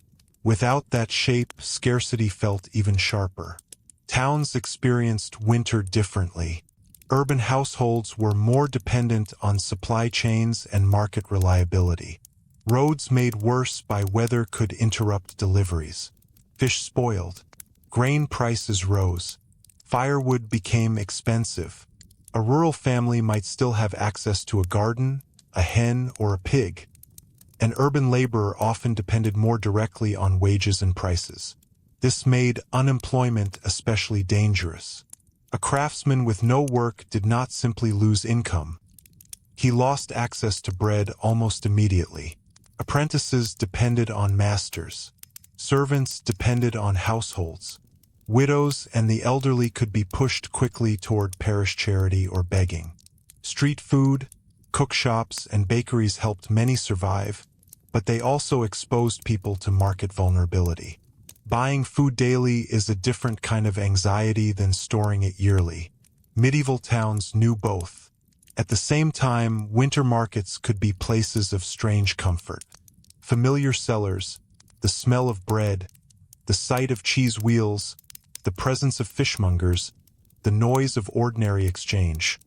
Without that shape, scarcity felt even sharper. Towns experienced winter differently. Urban households were more dependent on supply chains and market reliability. Roads made worse by weather could interrupt deliveries. Fish spoiled. Grain prices rose. Firewood became expensive. A rural family might still have access to a garden, a hen, or a pig. An urban laborer often depended more directly on wages and prices. This made unemployment especially dangerous. A craftsman with no work did not simply lose income. He lost access to bread almost immediately. Apprentices depended on masters. Servants depended on households. Widows and the elderly could be pushed quickly toward parish charity or begging. Street food, cookshops, and bakeries helped many survive, but they also exposed people to market vulnerability. Buying food daily is a different kind of anxiety than storing it yearly. Medieval towns knew both. At the same time, winter markets could be places of strange comfort. Familiar sellers, the smell of bread, the sight of cheese wheels, the presence of fishmongers, the noise of ordinary exchange.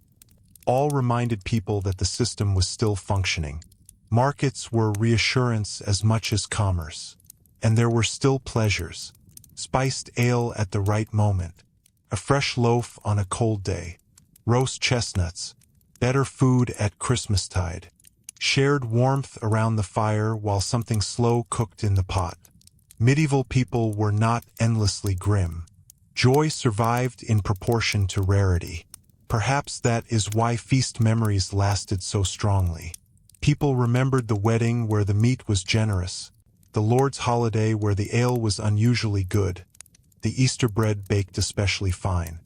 All reminded people that the system was still functioning. Markets were reassurance as much as commerce. And there were still pleasures. Spiced ale at the right moment. A fresh loaf on a cold day. Roast chestnuts. Better food at Christmastide. Shared warmth around the fire while something slow cooked in the pot. Medieval people were not endlessly grim. Joy survived in proportion to rarity. Perhaps that is why feast memories lasted so strongly. People remembered the wedding where the meat was generous, the Lord's holiday where the ale was unusually good, the Easter bread baked especially fine.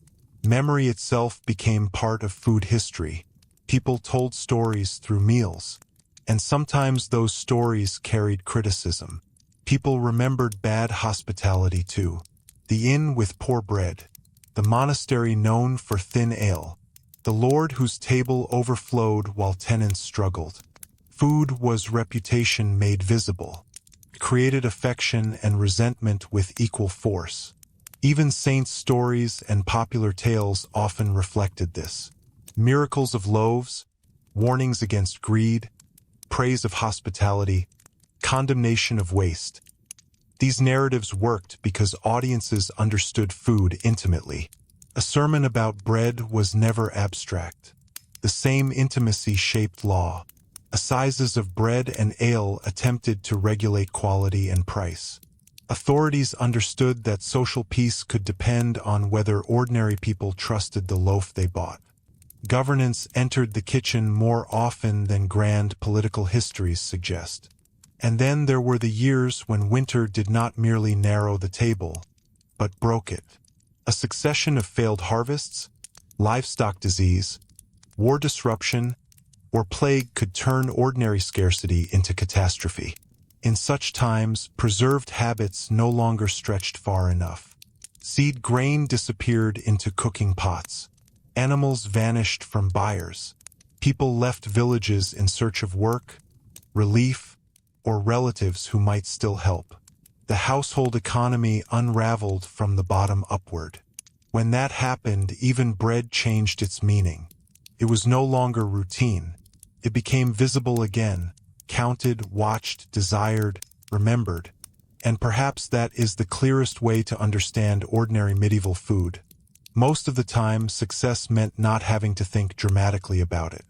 Memory itself became part of food history. People told stories through meals, and sometimes those stories carried criticism. People remembered bad hospitality too. The inn with poor bread, the monastery known for thin ale, the lord whose table overflowed while tenants struggled. Food was reputation made visible. It created affection and resentment with equal force. Even saints' stories and popular tales often reflected this. Miracles of loaves, warnings against greed, praise of hospitality, condemnation of waste. These narratives worked because audiences understood food intimately. A sermon about bread was never abstract. The same intimacy shaped law. Assizes of bread and ale attempted to regulate quality and price. Authorities understood that social peace could depend on whether ordinary people trusted the loaf they bought. Governance entered the kitchen more often than grand political histories suggest. And then there were the years when winter did not merely narrow the table, but broke it. A succession of failed harvests, livestock disease, war disruption, or plague could turn ordinary scarcity into catastrophe. In such times, preserved habits no longer stretched far enough. Seed grain disappeared into cooking pots. Animals vanished from buyers. People left villages in search of work, relief, or relatives who might still help. The household economy unraveled from the bottom upward. When that happened, even bread changed its meaning. It was no longer routine. It became visible again, counted, watched, desired, remembered. And perhaps that is the clearest way to understand ordinary medieval food. Most of the time, success meant not having to think dramatically about it.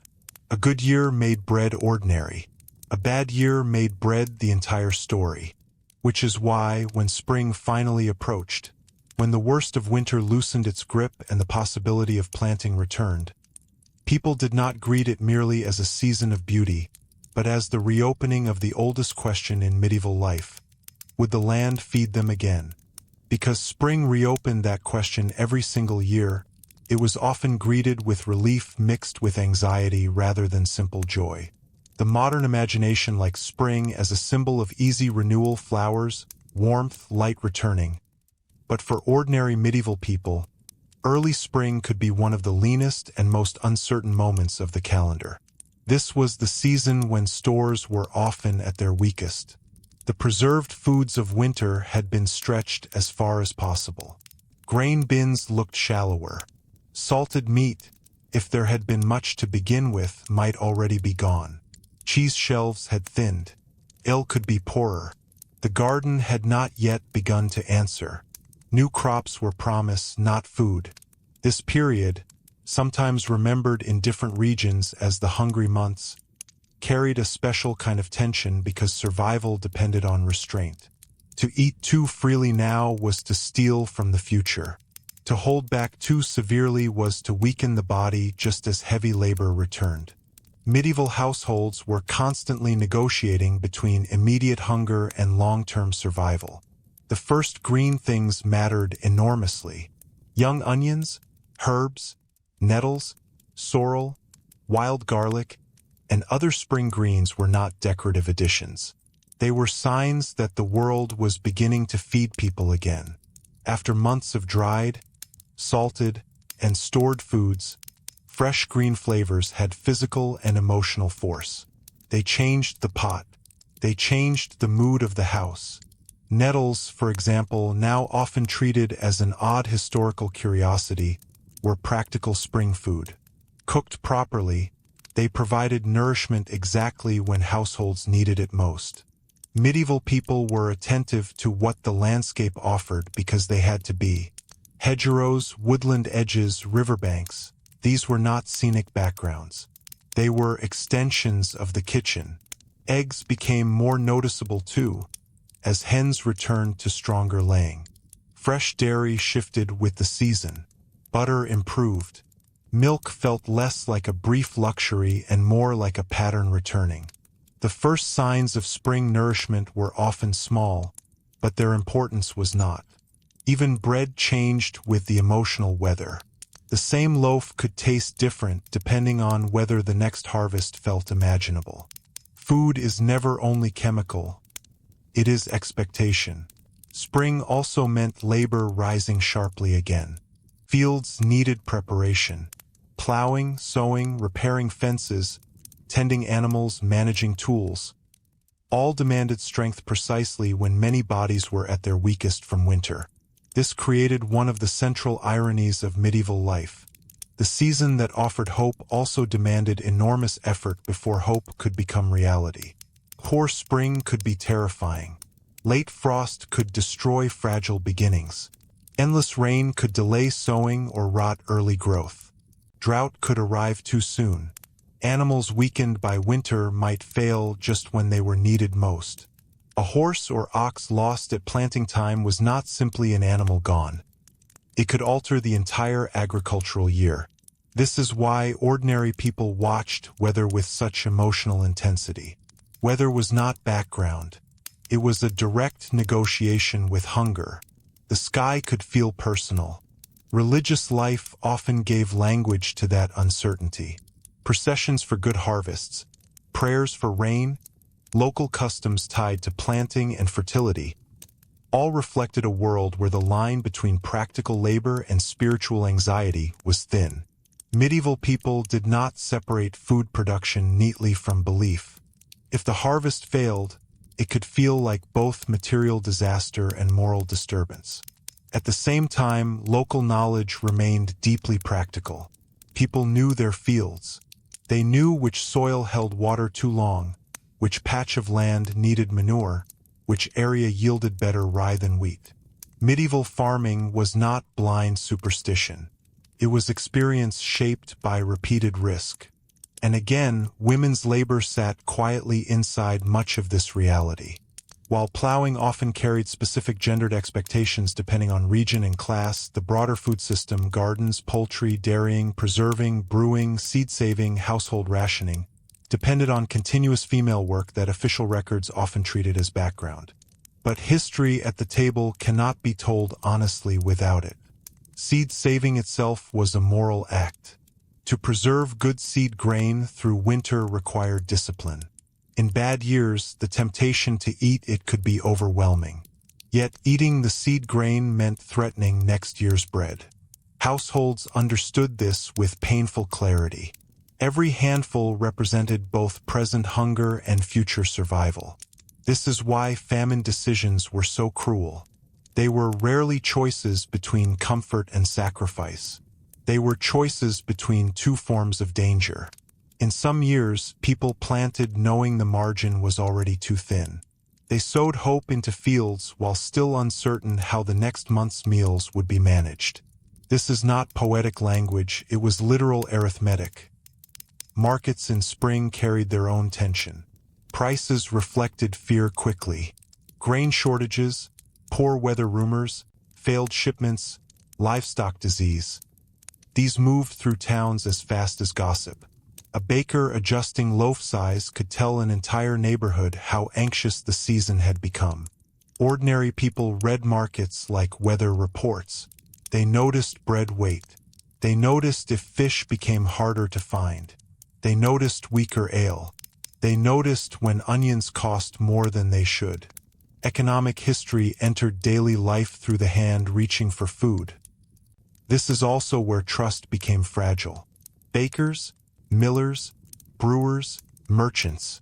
A good year made bread ordinary. A bad year made bread the entire story. Which is why, when spring finally approached, when the worst of winter loosened its grip and the possibility of planting returned, people did not greet it merely as a season of beauty, but as the reopening of the oldest question in medieval life. Would the land feed them again? Because spring reopened that question every single year, it was often greeted with relief mixed with anxiety rather than simple joy. The modern imagination likes spring as a symbol of easy renewal, flowers, warmth, light returning. But for ordinary medieval people, early spring could be one of the leanest and most uncertain moments of the calendar. This was the season when stores were often at their weakest. The preserved foods of winter had been stretched as far as possible. Grain bins looked shallower. Salted meat, if there had been much to begin with, might already be gone. Cheese shelves had thinned. Ale could be poorer. The garden had not yet begun to answer. New crops were promise, not food. This period, sometimes remembered in different regions as the hungry months, carried a special kind of tension because survival depended on restraint. To eat too freely now was to steal from the future. To hold back too severely was to weaken the body just as heavy labor returned. Medieval households were constantly negotiating between immediate hunger and long-term survival. The first green things mattered enormously. Young onions, herbs, nettles, sorrel, wild garlic, and other spring greens were not decorative additions. They were signs that the world was beginning to feed people again. After months of dried, salted, and stored foods, fresh green flavors had physical and emotional force. They changed the pot. They changed the mood of the house. Nettles, for example, now often treated as an odd historical curiosity, were practical spring food. Cooked properly, they provided nourishment exactly when households needed it most. Medieval people were attentive to what the landscape offered because they had to be. Hedgerows, woodland edges, riverbanks, these were not scenic backgrounds. They were extensions of the kitchen. Eggs became more noticeable too, as hens returned to stronger laying. Fresh dairy shifted with the season. Butter improved. Milk felt less like a brief luxury and more like a pattern returning. The first signs of spring nourishment were often small, but their importance was not. Even bread changed with the emotional weather. The same loaf could taste different depending on whether the next harvest felt imaginable. Food is never only chemical. It is expectation. Spring also meant labor rising sharply again. Fields needed preparation. Plowing, sowing, repairing fences, tending animals, managing tools. All demanded strength precisely when many bodies were at their weakest from winter. This created one of the central ironies of medieval life. The season that offered hope also demanded enormous effort before hope could become reality. Poor spring could be terrifying. Late frost could destroy fragile beginnings. Endless rain could delay sowing or rot early growth. Drought could arrive too soon. Animals weakened by winter might fail just when they were needed most. A horse or ox lost at planting time was not simply an animal gone. It could alter the entire agricultural year. This is why ordinary people watched weather with such emotional intensity. Weather was not background. It was a direct negotiation with hunger. The sky could feel personal. Religious life often gave language to that uncertainty. Processions for good harvests, prayers for rain, local customs tied to planting and fertility, all reflected a world where the line between practical labor and spiritual anxiety was thin. Medieval people did not separate food production neatly from belief. If the harvest failed, it could feel like both material disaster and moral disturbance. At the same time, local knowledge remained deeply practical. People knew their fields. They knew which soil held water too long, which patch of land needed manure, which area yielded better rye than wheat. Medieval farming was not blind superstition. It was experience shaped by repeated risk. And again, women's labor sat quietly inside much of this reality. While plowing often carried specific gendered expectations depending on region and class, the broader food system, gardens, poultry, dairying, preserving, brewing, seed-saving, household rationing, depended on continuous female work that official records often treated as background. But history at the table cannot be told honestly without it. Seed saving itself was a moral act. To preserve good seed grain through winter required discipline. In bad years, the temptation to eat it could be overwhelming. Yet eating the seed grain meant threatening next year's bread. Households understood this with painful clarity. Every handful represented both present hunger and future survival. This is why famine decisions were so cruel. They were rarely choices between comfort and sacrifice. They were choices between two forms of danger. In some years, people planted knowing the margin was already too thin. They sowed hope into fields while still uncertain how the next month's meals would be managed. This is not poetic language, it was literal arithmetic. Markets in spring carried their own tension. Prices reflected fear quickly. Grain shortages, poor weather rumors, failed shipments, livestock disease. These moved through towns as fast as gossip. A baker adjusting loaf size could tell an entire neighborhood how anxious the season had become. Ordinary people read markets like weather reports. They noticed bread weight. They noticed if fish became harder to find. They noticed weaker ale. They noticed when onions cost more than they should. Economic history entered daily life through the hand reaching for food. This is also where trust became fragile. Bakers, millers, brewers, merchants,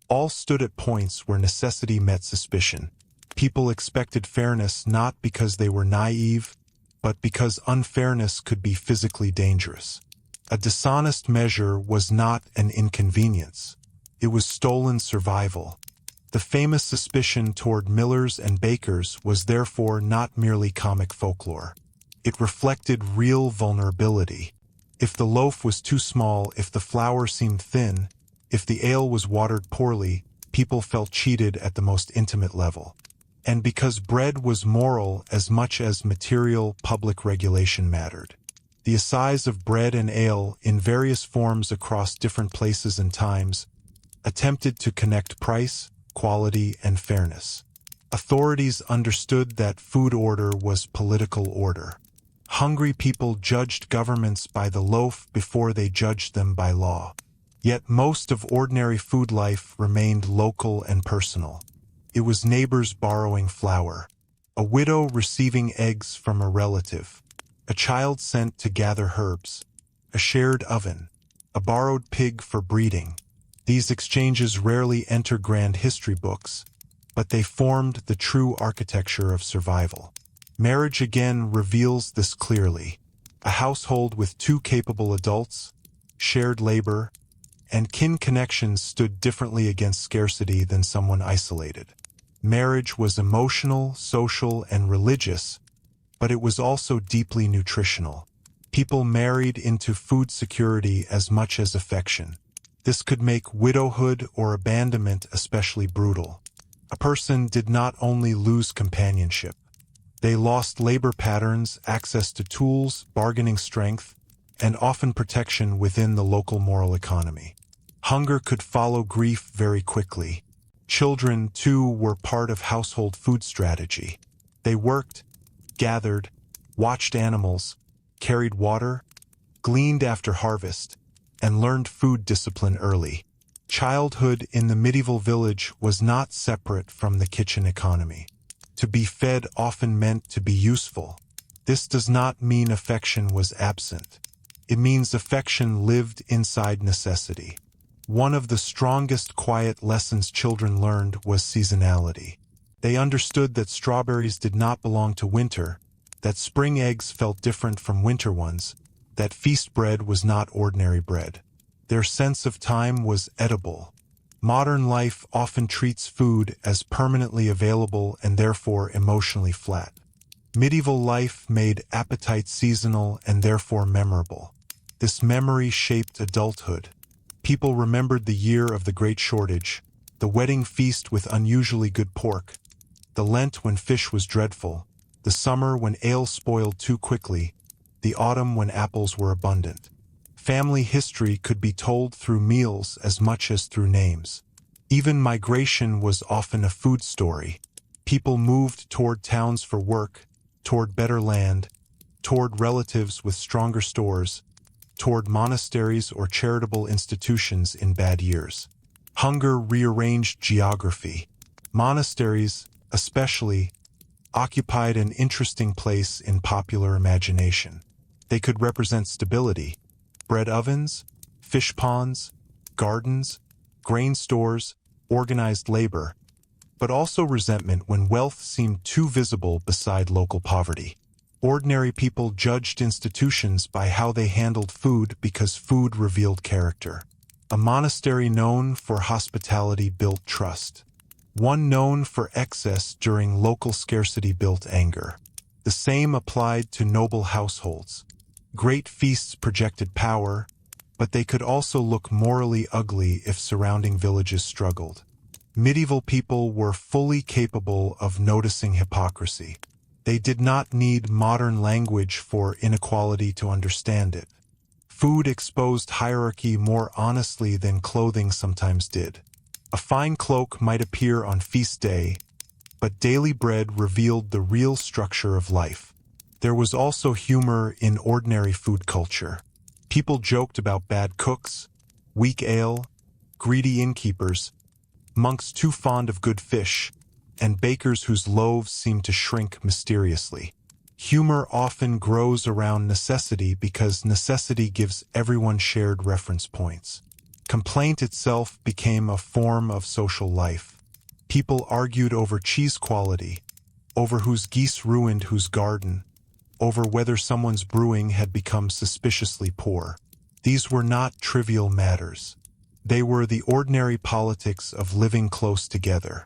all stood at points where necessity met suspicion. People expected fairness not because they were naive, but because unfairness could be physically dangerous. A dishonest measure was not an inconvenience. It was stolen survival. The famous suspicion toward millers and bakers was therefore not merely comic folklore. It reflected real vulnerability. If the loaf was too small, if the flour seemed thin, if the ale was watered poorly, people felt cheated at the most intimate level. And because bread was moral as much as material, public regulation mattered. The assize of bread and ale, in various forms across different places and times, attempted to connect price, quality, and fairness. Authorities understood that food order was political order. Hungry people judged governments by the loaf before they judged them by law. Yet most of ordinary food life remained local and personal. It was neighbors borrowing flour, a widow receiving eggs from a relative, a child sent to gather herbs, a shared oven, a borrowed pig for breeding. These exchanges rarely enter grand history books, but they formed the true architecture of survival. Marriage again reveals this clearly. A household with two capable adults, shared labor, and kin connections stood differently against scarcity than someone isolated. Marriage was emotional, social, and religious, but it was also deeply nutritional. People married into food security as much as affection. This could make widowhood or abandonment especially brutal. A person did not only lose companionship. They lost labor patterns, access to tools, bargaining strength, and often protection within the local moral economy. Hunger could follow grief very quickly. Children, too, were part of household food strategy. They worked, gathered, watched animals, carried water, gleaned after harvest, and learned food discipline early. Childhood in the medieval village was not separate from the kitchen economy. To be fed often meant to be useful. This does not mean affection was absent. It means affection lived inside necessity. One of the strongest quiet lessons children learned was seasonality. They understood that strawberries did not belong to winter, that spring eggs felt different from winter ones, that feast bread was not ordinary bread. Their sense of time was edible. Modern life often treats food as permanently available and therefore emotionally flat. Medieval life made appetite seasonal and therefore memorable. This memory shaped adulthood. People remembered the year of the great shortage, the wedding feast with unusually good pork, the Lent when fish was dreadful, the summer when ale spoiled too quickly, the autumn when apples were abundant. Family history could be told through meals as much as through names. Even migration was often a food story. People moved toward towns for work, toward better land, toward relatives with stronger stores, toward monasteries or charitable institutions in bad years. Hunger rearranged geography. Monasteries, especially, occupied an interesting place in popular imagination. They could represent stability. Bread ovens, fish ponds, gardens, grain stores, organized labor, but also resentment when wealth seemed too visible beside local poverty. Ordinary people judged institutions by how they handled food because food revealed character. A monastery known for hospitality built trust. One known for excess during local scarcity built anger. The same applied to noble households. Great feasts projected power, but they could also look morally ugly if surrounding villages struggled. Medieval people were fully capable of noticing hypocrisy. They did not need modern language for inequality to understand it. Food exposed hierarchy more honestly than clothing sometimes did. A fine cloak might appear on feast day, but daily bread revealed the real structure of life. There was also humor in ordinary food culture. People joked about bad cooks, weak ale, greedy innkeepers, monks too fond of good fish, and bakers whose loaves seemed to shrink mysteriously. Humor often grows around necessity because necessity gives everyone shared reference points. Complaint itself became a form of social life. People argued over cheese quality, over whose geese ruined whose garden, over whether someone's brewing had become suspiciously poor. These were not trivial matters. They were the ordinary politics of living close together.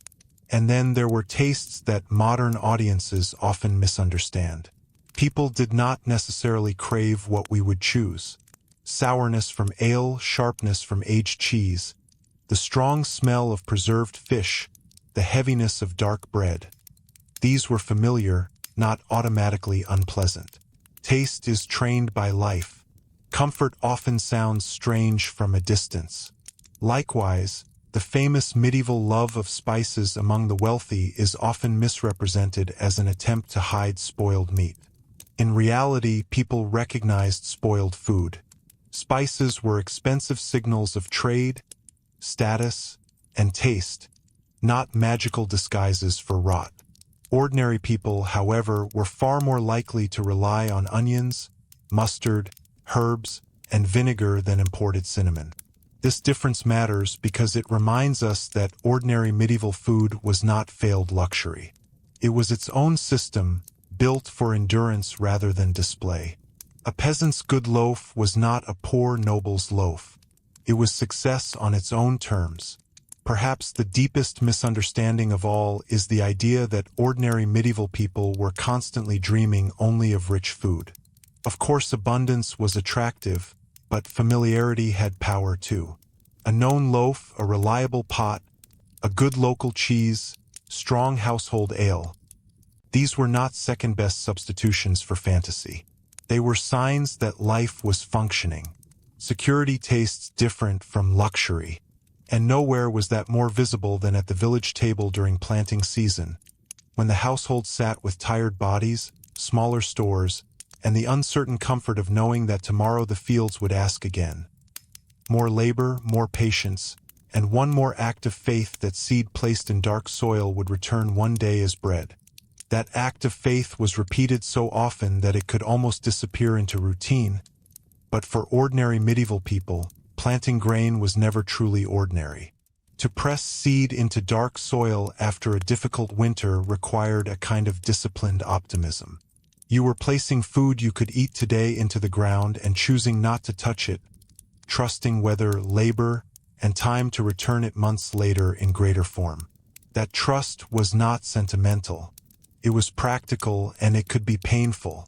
And then there were tastes that modern audiences often misunderstand. People did not necessarily crave what we would choose. Sourness from ale, sharpness from aged cheese, the strong smell of preserved fish, the heaviness of dark bread. These were familiar, not automatically unpleasant. Taste is trained by life. Comfort often sounds strange from a distance. Likewise, the famous medieval love of spices among the wealthy is often misrepresented as an attempt to hide spoiled meat. In reality, people recognized spoiled food. Spices were expensive signals of trade, status, and taste, not magical disguises for rot. Ordinary people, however, were far more likely to rely on onions, mustard, herbs, and vinegar than imported cinnamon. This difference matters because it reminds us that ordinary medieval food was not failed luxury. It was its own system, built for endurance rather than display. A peasant's good loaf was not a poor noble's loaf. It was success on its own terms. Perhaps the deepest misunderstanding of all is the idea that ordinary medieval people were constantly dreaming only of rich food. Of course, abundance was attractive, but familiarity had power too. A known loaf, a reliable pot, a good local cheese, strong household ale. These were not second-best substitutions for fantasy. They were signs that life was functioning. Security tastes different from luxury, and nowhere was that more visible than at the village table during planting season, when the household sat with tired bodies, smaller stores, and the uncertain comfort of knowing that tomorrow the fields would ask again. More labor, more patience, and one more act of faith that seed placed in dark soil would return one day as bread. That act of faith was repeated so often that it could almost disappear into routine, but for ordinary medieval people, planting grain was never truly ordinary. To press seed into dark soil after a difficult winter required a kind of disciplined optimism. You were placing food you could eat today into the ground and choosing not to touch it, trusting weather, labor, and time to return it months later in greater form. That trust was not sentimental. It was practical, and it could be painful.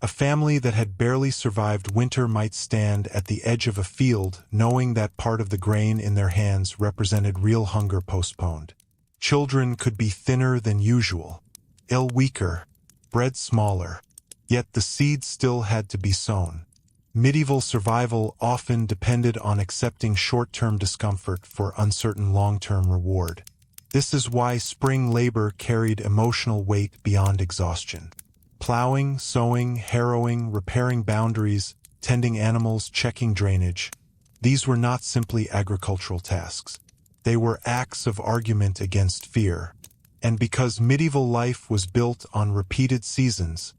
A family that had barely survived winter might stand at the edge of a field, knowing that part of the grain in their hands represented real hunger postponed. Children could be thinner than usual, ill weaker, bred smaller, yet the seed still had to be sown. Medieval survival often depended on accepting short-term discomfort for uncertain long-term reward. This is why spring labor carried emotional weight beyond exhaustion. Plowing, sowing, harrowing, repairing boundaries, tending animals, checking drainage. These were not simply agricultural tasks. They were acts of argument against fear. And because medieval life was built on repeated seasons,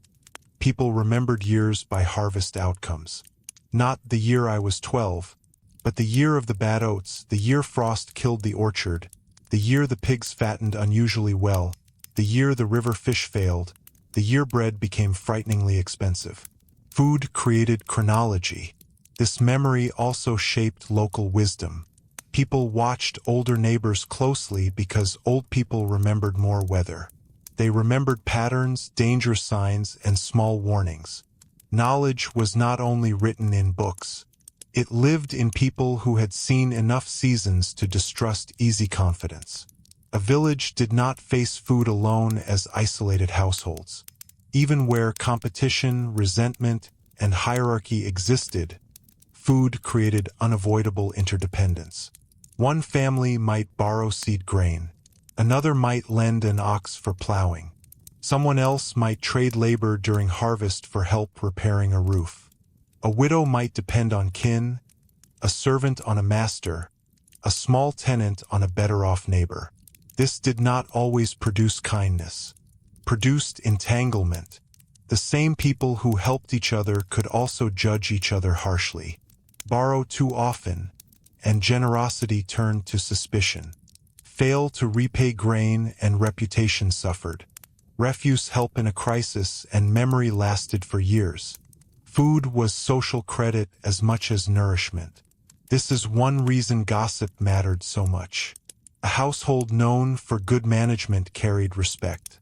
people remembered years by harvest outcomes. Not the year I was 12, but the year of the bad oats, the year frost killed the orchard, the year the pigs fattened unusually well, the year the river fish failed, the year bread became frighteningly expensive. Food created chronology. This memory also shaped local wisdom. People watched older neighbors closely because old people remembered more weather. They remembered patterns, danger signs, and small warnings. Knowledge was not only written in books. It lived in people who had seen enough seasons to distrust easy confidence. A village did not face food alone as isolated households. Even where competition, resentment, and hierarchy existed, food created unavoidable interdependence. One family might borrow seed grain. Another might lend an ox for plowing. Someone else might trade labor during harvest for help repairing a roof. A widow might depend on kin, a servant on a master, a small tenant on a better-off neighbor. This did not always produce kindness. Produced entanglement. The same people who helped each other could also judge each other harshly. Borrow too often, and generosity turned to suspicion. Fail to repay grain, and reputation suffered. Refuse help in a crisis, and memory lasted for years. Food was social credit as much as nourishment. This is one reason gossip mattered so much. A household known for good management carried respect.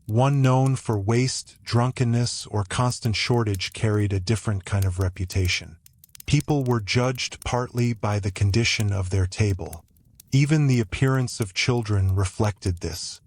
One known for waste, drunkenness, or constant shortage carried a different kind of reputation. People were judged partly by the condition of their table. Even the appearance of children reflected this.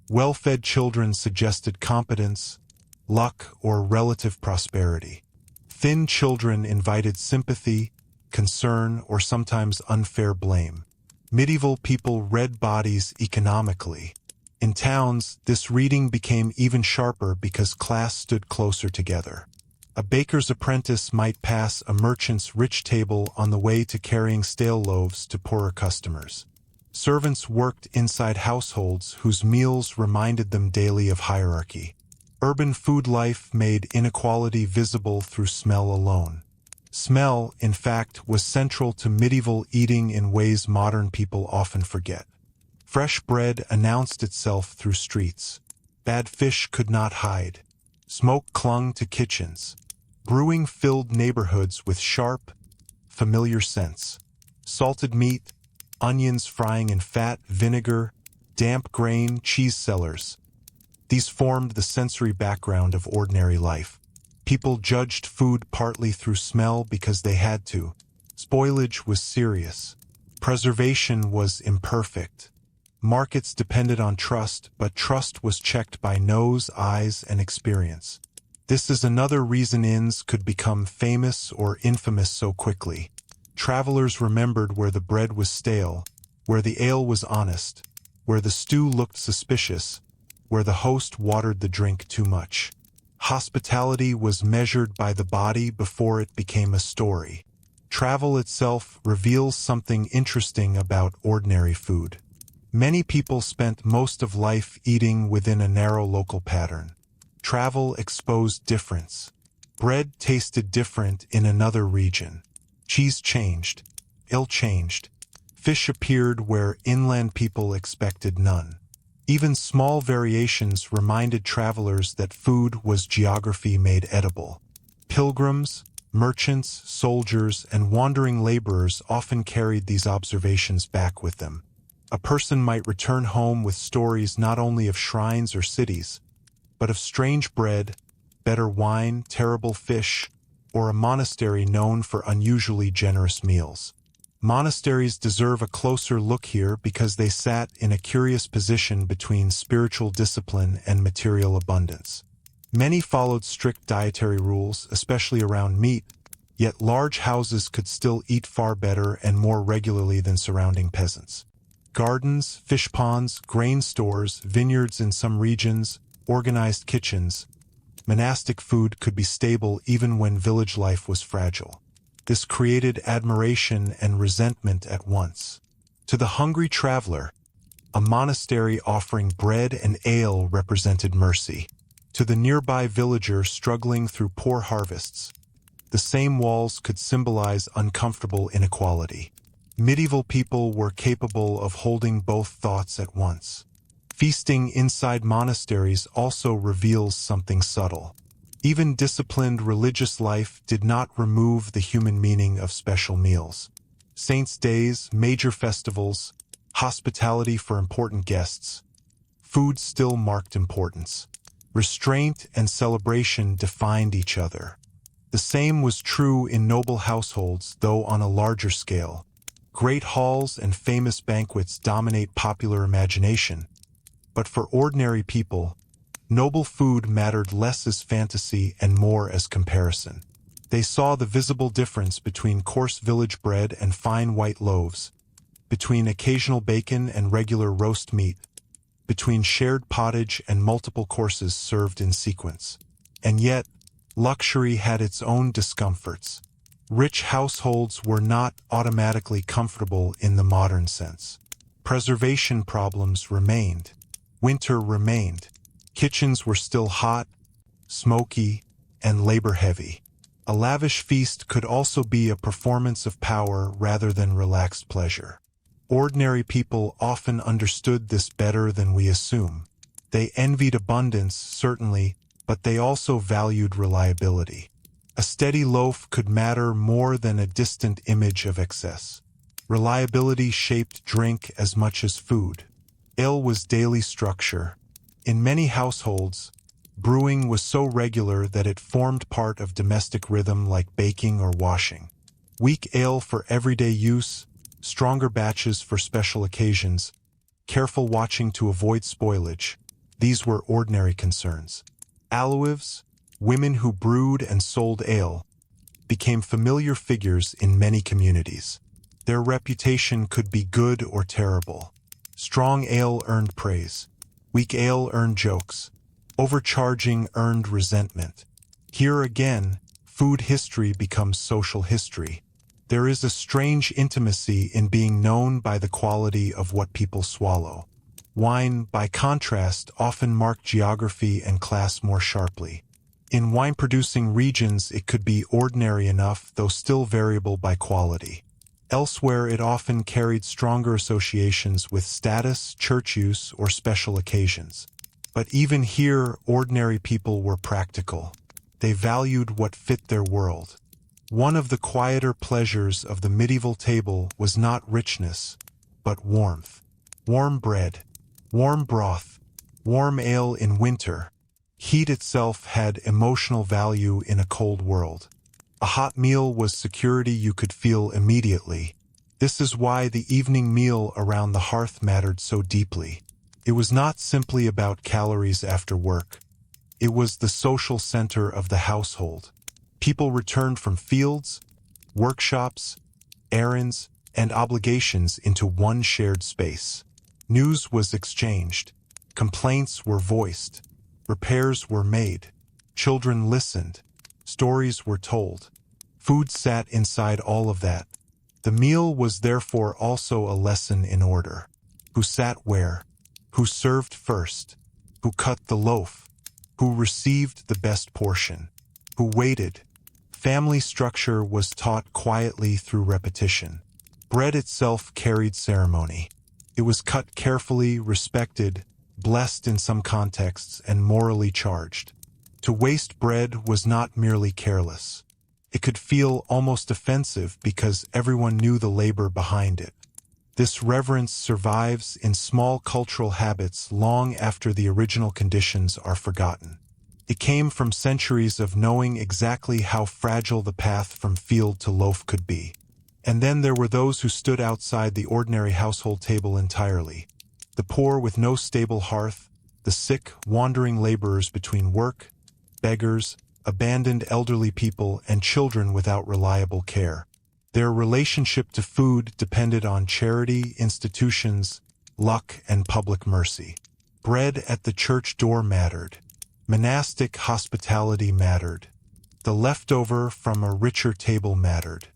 Well-fed children suggested competence, luck, or relative prosperity. Thin children invited sympathy, concern, or sometimes unfair blame. Medieval people read bodies economically. In towns, this reading became even sharper because class stood closer together. A baker's apprentice might pass a merchant's rich table on the way to carrying stale loaves to poorer customers. Servants worked inside households whose meals reminded them daily of hierarchy. Urban food life made inequality visible through smell alone. Smell, in fact, was central to medieval eating in ways modern people often forget. Fresh bread announced itself through streets. Bad fish could not hide. Smoke clung to kitchens. Brewing filled neighborhoods with sharp, familiar scents. Salted meat, onions frying in fat, vinegar, damp grain, cheese cellars. These formed the sensory background of ordinary life. People judged food partly through smell because they had to. Spoilage was serious. Preservation was imperfect. Markets depended on trust, but trust was checked by nose, eyes, and experience. This is another reason inns could become famous or infamous so quickly. Travelers remembered where the bread was stale, where the ale was honest, where the stew looked suspicious, where the host watered the drink too much. Hospitality was measured by the body before it became a story. Travel itself reveals something interesting about ordinary food. Many people spent most of life eating within a narrow local pattern. Travel exposed difference. Bread tasted different in another region. Cheese changed. Ale changed. Fish appeared where inland people expected none. Even small variations reminded travelers that food was geography made edible. Pilgrims, merchants, soldiers, and wandering laborers often carried these observations back with them. A person might return home with stories not only of shrines or cities, but of strange bread, better wine, terrible fish, or a monastery known for unusually generous meals. Monasteries deserve a closer look here because they sat in a curious position between spiritual discipline and material abundance. Many followed strict dietary rules, especially around meat, yet large houses could still eat far better and more regularly than surrounding peasants. Gardens, fish ponds, grain stores, vineyards in some regions, organized kitchens. Monastic food could be stable even when village life was fragile. This created admiration and resentment at once. To the hungry traveler, a monastery offering bread and ale represented mercy. To the nearby villager struggling through poor harvests, the same walls could symbolize uncomfortable inequality. Medieval people were capable of holding both thoughts at once. Feasting inside monasteries also reveals something subtle. Even disciplined religious life did not remove the human meaning of special meals. Saints' days, major festivals, hospitality for important guests. Food still marked importance. Restraint and celebration defined each other. The same was true in noble households, though on a larger scale. Great halls and famous banquets dominate popular imagination. But for ordinary people, noble food mattered less as fantasy and more as comparison. They saw the visible difference between coarse village bread and fine white loaves, between occasional bacon and regular roast meat, between shared pottage and multiple courses served in sequence. And yet, luxury had its own discomforts. Rich households were not automatically comfortable in the modern sense. Preservation problems remained. Winter remained. Kitchens were still hot, smoky, and labor-heavy. A lavish feast could also be a performance of power rather than relaxed pleasure. Ordinary people often understood this better than we assume. They envied abundance, certainly, but they also valued reliability. A steady loaf could matter more than a distant image of excess. Reliability shaped drink as much as food. Ale was daily structure. In many households, brewing was so regular that it formed part of domestic rhythm like baking or washing. Weak ale for everyday use, stronger batches for special occasions, careful watching to avoid spoilage. These were ordinary concerns. Alewives, women who brewed and sold ale, became familiar figures in many communities. Their reputation could be good or terrible. Strong ale earned praise. Weak ale earned jokes. Overcharging earned resentment. Here again, food history becomes social history. There is a strange intimacy in being known by the quality of what people swallow. Wine, by contrast, often marked geography and class more sharply. In wine-producing regions, it could be ordinary enough, though still variable by quality. Elsewhere, it often carried stronger associations with status, church use, or special occasions. But even here, ordinary people were practical. They valued what fit their world. One of the quieter pleasures of the medieval table was not richness, but warmth. Warm bread, warm broth, warm ale in winter. Heat itself had emotional value in a cold world. A hot meal was security you could feel immediately. This is why the evening meal around the hearth mattered so deeply. It was not simply about calories after work. It was the social center of the household. People returned from fields, workshops, errands, and obligations into one shared space. News was exchanged. Complaints were voiced. Repairs were made. Children listened. Stories were told. Food sat inside all of that. The meal was therefore also a lesson in order. Who sat where? Who served first? Who cut the loaf? Who received the best portion? Who waited? Family structure was taught quietly through repetition. Bread itself carried ceremony. It was cut carefully, respected, blessed in some contexts, and morally charged. To waste bread was not merely careless. It could feel almost offensive because everyone knew the labor behind it. This reverence survives in small cultural habits long after the original conditions are forgotten. It came from centuries of knowing exactly how fragile the path from field to loaf could be. And then there were those who stood outside the ordinary household table entirely. The poor with no stable hearth, the sick, wandering laborers between work, beggars, abandoned elderly people, and children without reliable care. Their relationship to food depended on charity, institutions, luck, and public mercy. Bread at the church door mattered. Monastic hospitality mattered. The leftover from a richer table mattered.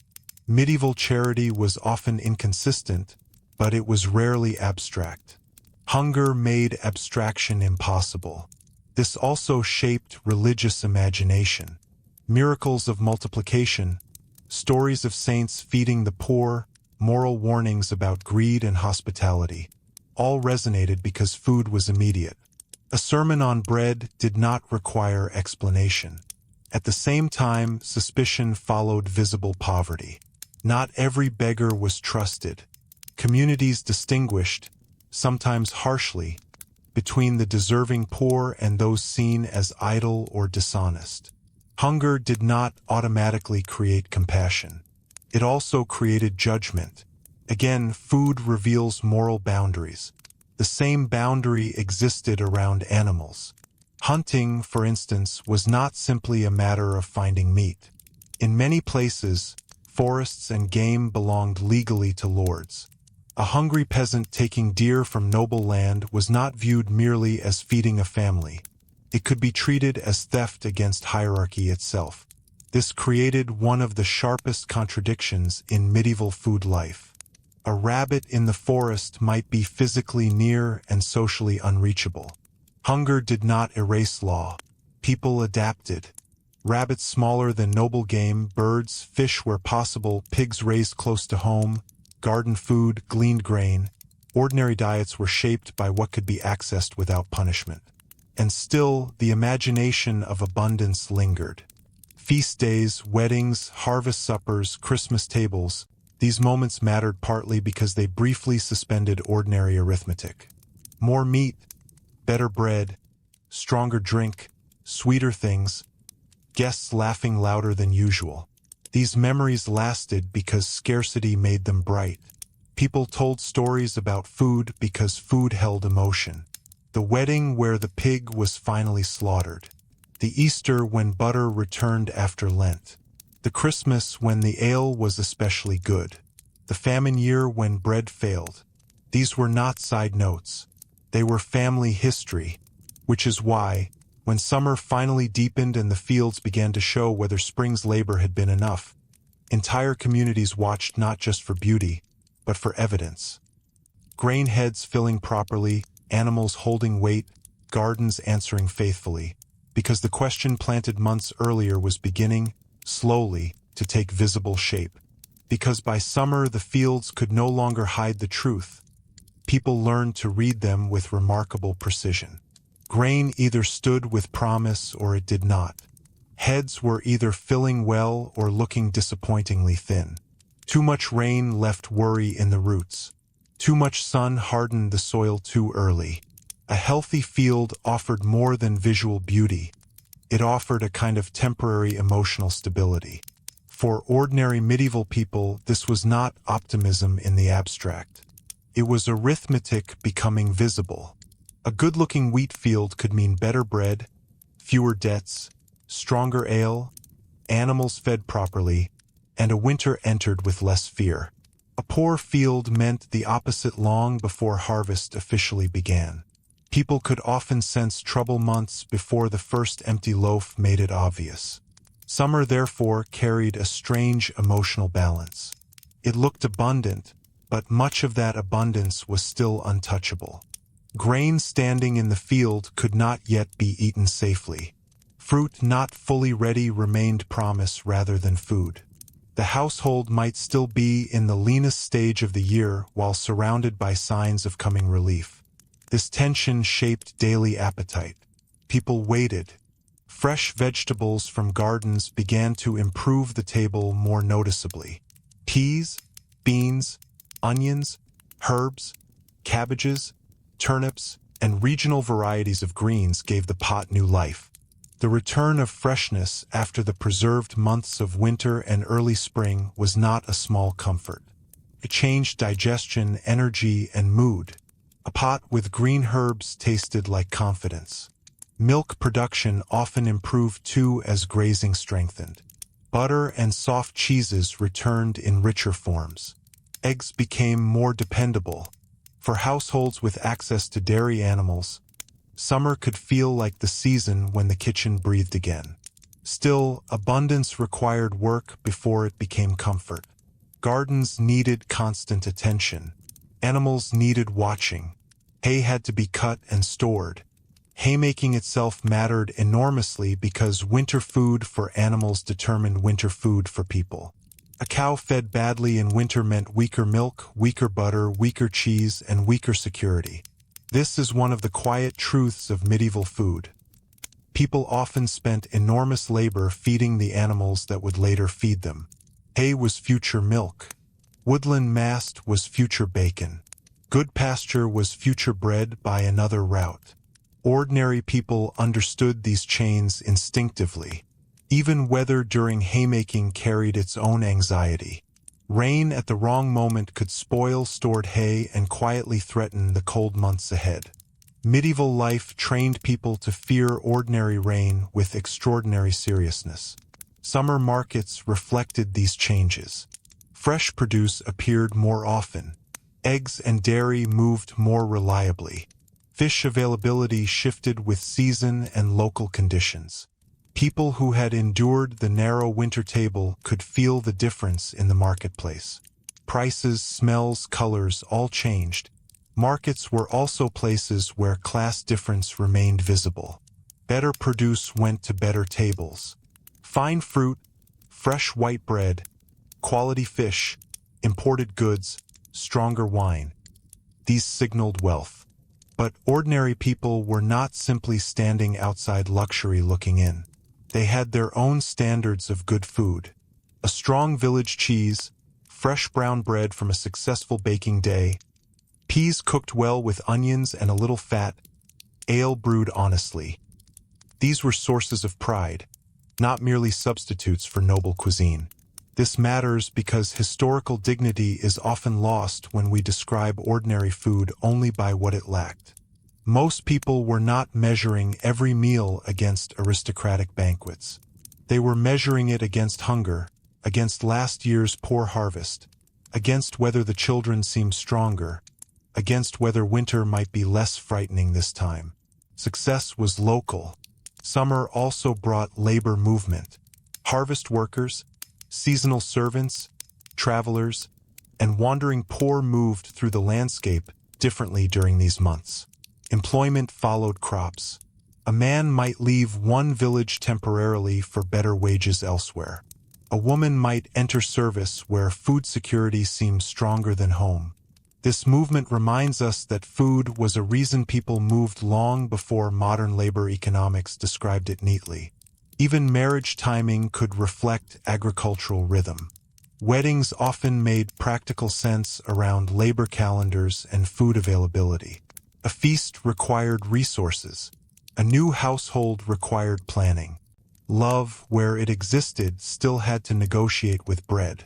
Medieval charity was often inconsistent, but it was rarely abstract. Hunger made abstraction impossible. This also shaped religious imagination. Miracles of multiplication, stories of saints feeding the poor, moral warnings about greed and hospitality, all resonated because food was immediate. A sermon on bread did not require explanation. At the same time, suspicion followed visible poverty. Not every beggar was trusted. Communities distinguished, sometimes harshly, between the deserving poor and those seen as idle or dishonest. Hunger did not automatically create compassion. It also created judgment. Again, food reveals moral boundaries. The same boundary existed around animals. Hunting, for instance, was not simply a matter of finding meat. In many places, forests and game belonged legally to lords. A hungry peasant taking deer from noble land was not viewed merely as feeding a family. It could be treated as theft against hierarchy itself. This created one of the sharpest contradictions in medieval food life. A rabbit in the forest might be physically near and socially unreachable. Hunger did not erase law. People adapted. Rabbits smaller than noble game, birds, fish where possible, pigs raised close to home, garden food, gleaned grain. Ordinary diets were shaped by what could be accessed without punishment. And still, the imagination of abundance lingered. Feast days, weddings, harvest suppers, Christmas tables, these moments mattered partly because they briefly suspended ordinary arithmetic. More meat, better bread, stronger drink, sweeter things, guests laughing louder than usual. These memories lasted because scarcity made them bright. People told stories about food because food held emotion. The wedding where the pig was finally slaughtered. The Easter when butter returned after Lent. The Christmas when the ale was especially good. The famine year when bread failed. These were not side notes. They were family history, which is why, when summer finally deepened and the fields began to show whether spring's labor had been enough, entire communities watched not just for beauty, but for evidence. Grain heads filling properly, animals holding weight, gardens answering faithfully, because the question planted months earlier was beginning, slowly, to take visible shape. Because by summer the fields could no longer hide the truth, people learned to read them with remarkable precision. Grain either stood with promise or it did not. Heads were either filling well or looking disappointingly thin. Too much rain left worry in the roots. Too much sun hardened the soil too early. A healthy field offered more than visual beauty. It offered a kind of temporary emotional stability. For ordinary medieval people, this was not optimism in the abstract. It was arithmetic becoming visible. A good-looking wheat field could mean better bread, fewer debts, stronger ale, animals fed properly, and a winter entered with less fear. A poor field meant the opposite long before harvest officially began. People could often sense trouble months before the first empty loaf made it obvious. Summer, therefore, carried a strange emotional balance. It looked abundant, but much of that abundance was still untouchable. Grain standing in the field could not yet be eaten safely. Fruit not fully ready remained promise rather than food. The household might still be in the leanest stage of the year while surrounded by signs of coming relief. This tension shaped daily appetite. People waited. Fresh vegetables from gardens began to improve the table more noticeably. Peas, beans, onions, herbs, cabbages, turnips, and regional varieties of greens gave the pot new life. The return of freshness after the preserved months of winter and early spring was not a small comfort. It changed digestion, energy, and mood. A pot with green herbs tasted like confidence. Milk production often improved too as grazing strengthened. Butter and soft cheeses returned in richer forms. Eggs became more dependable. For households with access to dairy animals, summer could feel like the season when the kitchen breathed again. Still, abundance required work before it became comfort. Gardens needed constant attention. Animals needed watching. Hay had to be cut and stored. Haymaking itself mattered enormously because winter food for animals determined winter food for people. A cow fed badly in winter meant weaker milk, weaker butter, weaker cheese, and weaker security. This is one of the quiet truths of medieval food. People often spent enormous labor feeding the animals that would later feed them. Hay was future milk. Woodland mast was future bacon. Good pasture was future bread by another route. Ordinary people understood these chains instinctively. Even weather during haymaking carried its own anxiety. Rain at the wrong moment could spoil stored hay and quietly threaten the cold months ahead. Medieval life trained people to fear ordinary rain with extraordinary seriousness. Summer markets reflected these changes. Fresh produce appeared more often. Eggs and dairy moved more reliably. Fish availability shifted with season and local conditions. People who had endured the narrow winter table could feel the difference in the marketplace. Prices, smells, colors all changed. Markets were also places where class difference remained visible. Better produce went to better tables. Fine fruit, fresh white bread, quality fish, imported goods, stronger wine. These signaled wealth. But ordinary people were not simply standing outside luxury looking in. They had their own standards of good food. A strong village cheese, fresh brown bread from a successful baking day, peas cooked well with onions and a little fat, ale brewed honestly. These were sources of pride, not merely substitutes for noble cuisine. This matters because historical dignity is often lost when we describe ordinary food only by what it lacked. Most people were not measuring every meal against aristocratic banquets. They were measuring it against hunger, against last year's poor harvest, against whether the children seemed stronger, against whether winter might be less frightening this time. Success was local. Summer also brought labor movement. Harvest workers, seasonal servants, travelers, and wandering poor moved through the landscape differently during these months. Employment followed crops. A man might leave one village temporarily for better wages elsewhere. A woman might enter service where food security seemed stronger than home. This movement reminds us that food was a reason people moved long before modern labor economics described it neatly. Even marriage timing could reflect agricultural rhythm. Weddings often made practical sense around labor calendars and food availability. A feast required resources. A new household required planning. Love, where it existed, still had to negotiate with bread.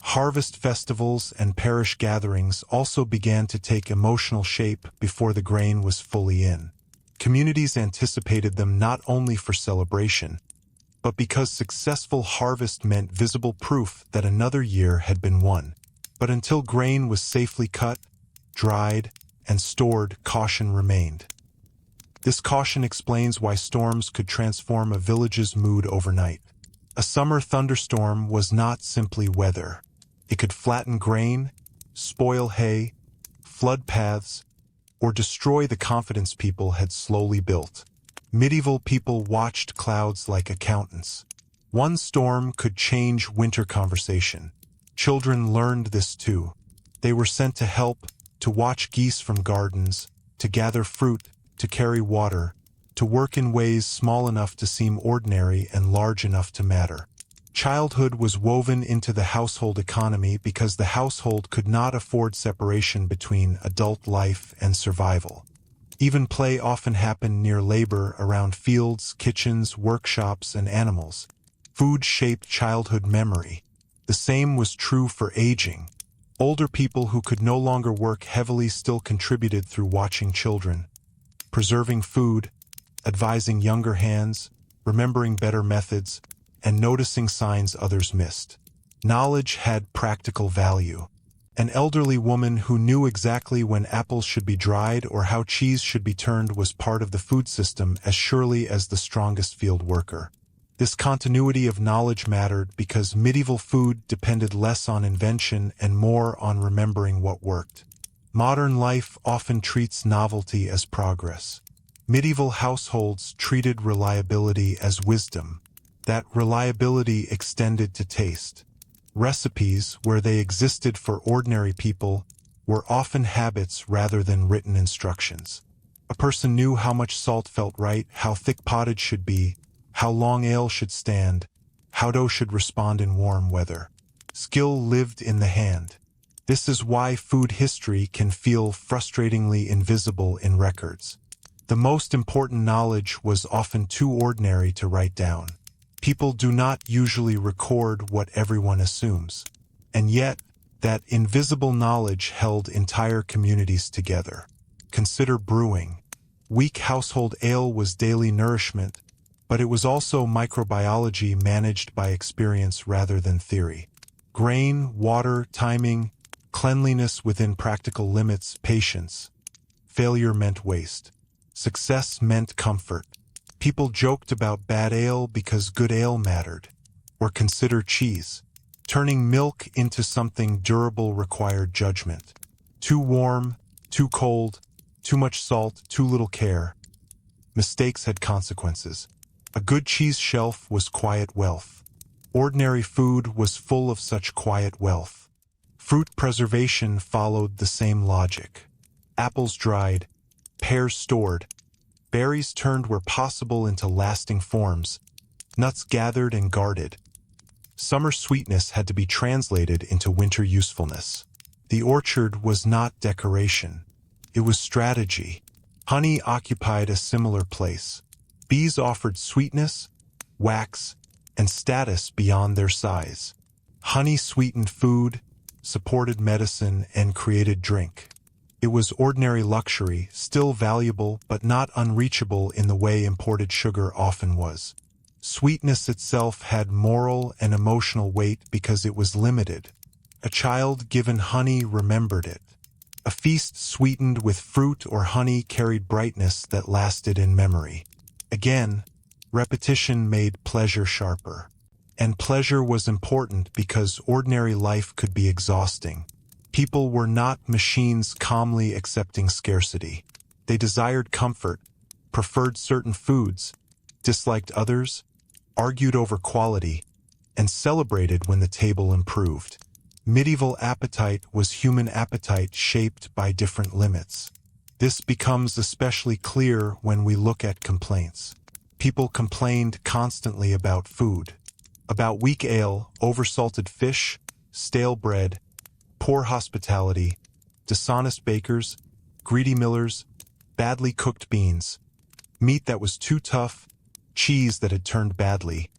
Harvest festivals and parish gatherings also began to take emotional shape before the grain was fully in. Communities anticipated them not only for celebration, but because successful harvest meant visible proof that another year had been won. But until grain was safely cut, dried, and stored, caution remained. This caution explains why storms could transform a village's mood overnight. A summer thunderstorm was not simply weather. It could flatten grain, spoil hay, flood paths, or destroy the confidence people had slowly built. Medieval people watched clouds like accountants. One storm could change winter conversation. Children learned this too. They were sent to help, to watch geese from gardens, to gather fruit, to carry water, to work in ways small enough to seem ordinary and large enough to matter. Childhood was woven into the household economy because the household could not afford separation between adult life and survival. Even play often happened near labor around fields, kitchens, workshops, and animals. Food shaped childhood memory. The same was true for aging. Older people who could no longer work heavily still contributed through watching children, preserving food, advising younger hands, remembering better methods, and noticing signs others missed. Knowledge had practical value. An elderly woman who knew exactly when apples should be dried or how cheese should be turned was part of the food system as surely as the strongest field worker. This continuity of knowledge mattered because medieval food depended less on invention and more on remembering what worked. Modern life often treats novelty as progress. Medieval households treated reliability as wisdom. That reliability extended to taste. Recipes, where they existed for ordinary people, were often habits rather than written instructions. A person knew how much salt felt right, how thick pottage should be, how long ale should stand, how dough should respond in warm weather. Skill lived in the hand. This is why food history can feel frustratingly invisible in records. The most important knowledge was often too ordinary to write down. People do not usually record what everyone assumes. And yet, that invisible knowledge held entire communities together. Consider brewing. Weak household ale was daily nourishment, but it was also microbiology managed by experience rather than theory. Grain, water, timing, cleanliness within practical limits, patience. Failure meant waste. Success meant comfort. People joked about bad ale because good ale mattered. Or consider cheese. Turning milk into something durable required judgment. Too warm, too cold, too much salt, too little care. Mistakes had consequences. A good cheese shelf was quiet wealth. Ordinary food was full of such quiet wealth. Fruit preservation followed the same logic. Apples dried, pears stored, berries turned where possible into lasting forms, nuts gathered and guarded. Summer sweetness had to be translated into winter usefulness. The orchard was not decoration. It was strategy. Honey occupied a similar place. Bees offered sweetness, wax, and status beyond their size. Honey sweetened food, supported medicine, and created drink. It was ordinary luxury, still valuable but not unreachable in the way imported sugar often was. Sweetness itself had moral and emotional weight because it was limited. A child given honey remembered it. A feast sweetened with fruit or honey carried brightness that lasted in memory. Again, repetition made pleasure sharper. And pleasure was important because ordinary life could be exhausting. People were not machines calmly accepting scarcity. They desired comfort, preferred certain foods, disliked others, argued over quality, and celebrated when the table improved. Medieval appetite was human appetite shaped by different limits. This becomes especially clear when we look at complaints. People complained constantly about food. About weak ale, oversalted fish, stale bread, poor hospitality, dishonest bakers, greedy millers, badly cooked beans, meat that was too tough, cheese that had turned badly,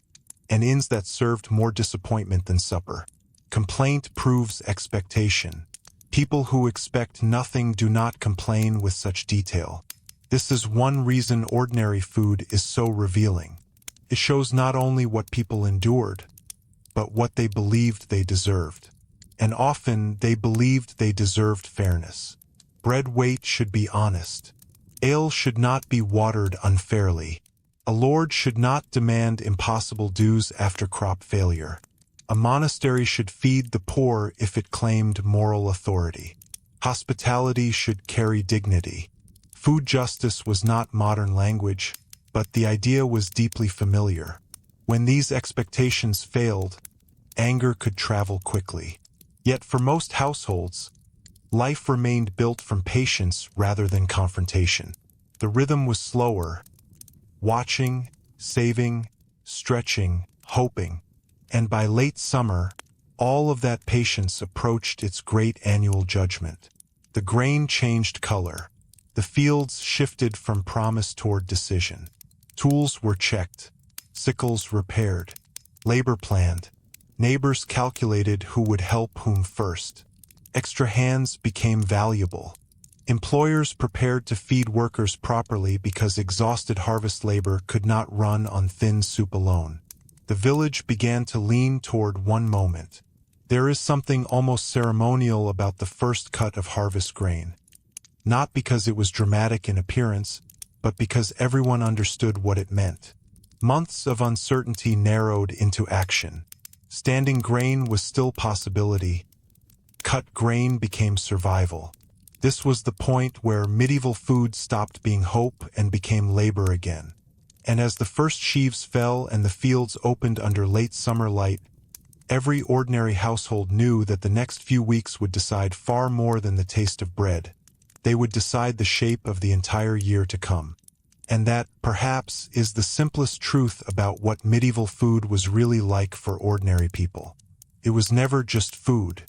and inns that served more disappointment than supper. Complaint proves expectation. People who expect nothing do not complain with such detail. This is one reason ordinary food is so revealing. It shows not only what people endured, but what they believed they deserved. And often they believed they deserved fairness. Bread weight should be honest. Ale should not be watered unfairly. A lord should not demand impossible dues after crop failure. A monastery should feed the poor if it claimed moral authority. Hospitality should carry dignity. Food justice was not modern language, but the idea was deeply familiar. When these expectations failed, anger could travel quickly. Yet for most households, life remained built from patience rather than confrontation. The rhythm was slower, watching, saving, stretching, hoping, and by late summer, all of that patience approached its great annual judgment. The grain changed color. The fields shifted from promise toward decision. Tools were checked, sickles repaired, labor planned. Neighbors calculated who would help whom first. Extra hands became valuable. Employers prepared to feed workers properly because exhausted harvest labor could not run on thin soup alone. The village began to lean toward one moment. There is something almost ceremonial about the first cut of harvest grain. Not because it was dramatic in appearance, but because everyone understood what it meant. Months of uncertainty narrowed into action. Standing grain was still possibility. Cut grain became survival. This was the point where medieval food stopped being hope and became labor again. And as the first sheaves fell and the fields opened under late summer light, every ordinary household knew that the next few weeks would decide far more than the taste of bread. They would decide the shape of the entire year to come. And that, perhaps, is the simplest truth about what medieval food was really like for ordinary people. It was never just food.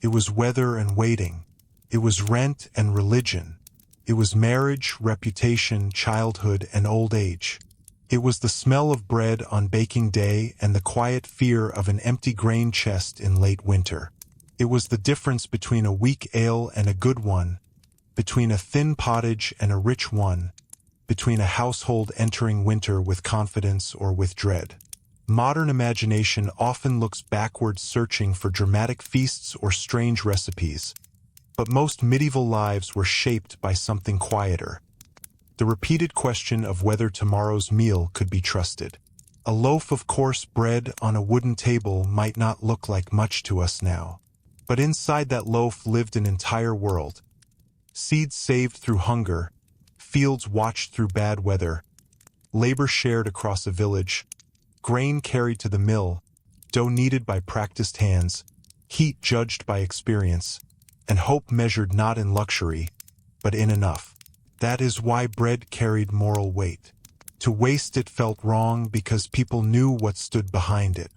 It was weather and waiting. It was rent and religion. It was marriage, reputation, childhood, and old age. It was the smell of bread on baking day and the quiet fear of an empty grain chest in late winter. It was the difference between a weak ale and a good one, between a thin pottage and a rich one, between a household entering winter with confidence or with dread. Modern imagination often looks backward searching for dramatic feasts or strange recipes, but most medieval lives were shaped by something quieter. The repeated question of whether tomorrow's meal could be trusted. A loaf of coarse bread on a wooden table might not look like much to us now, but inside that loaf lived an entire world. Seeds saved through hunger, fields watched through bad weather, labor shared across a village, grain carried to the mill, dough kneaded by practiced hands, heat judged by experience, and hope measured not in luxury, but in enough. That is why bread carried moral weight. To waste it felt wrong because people knew what stood behind it.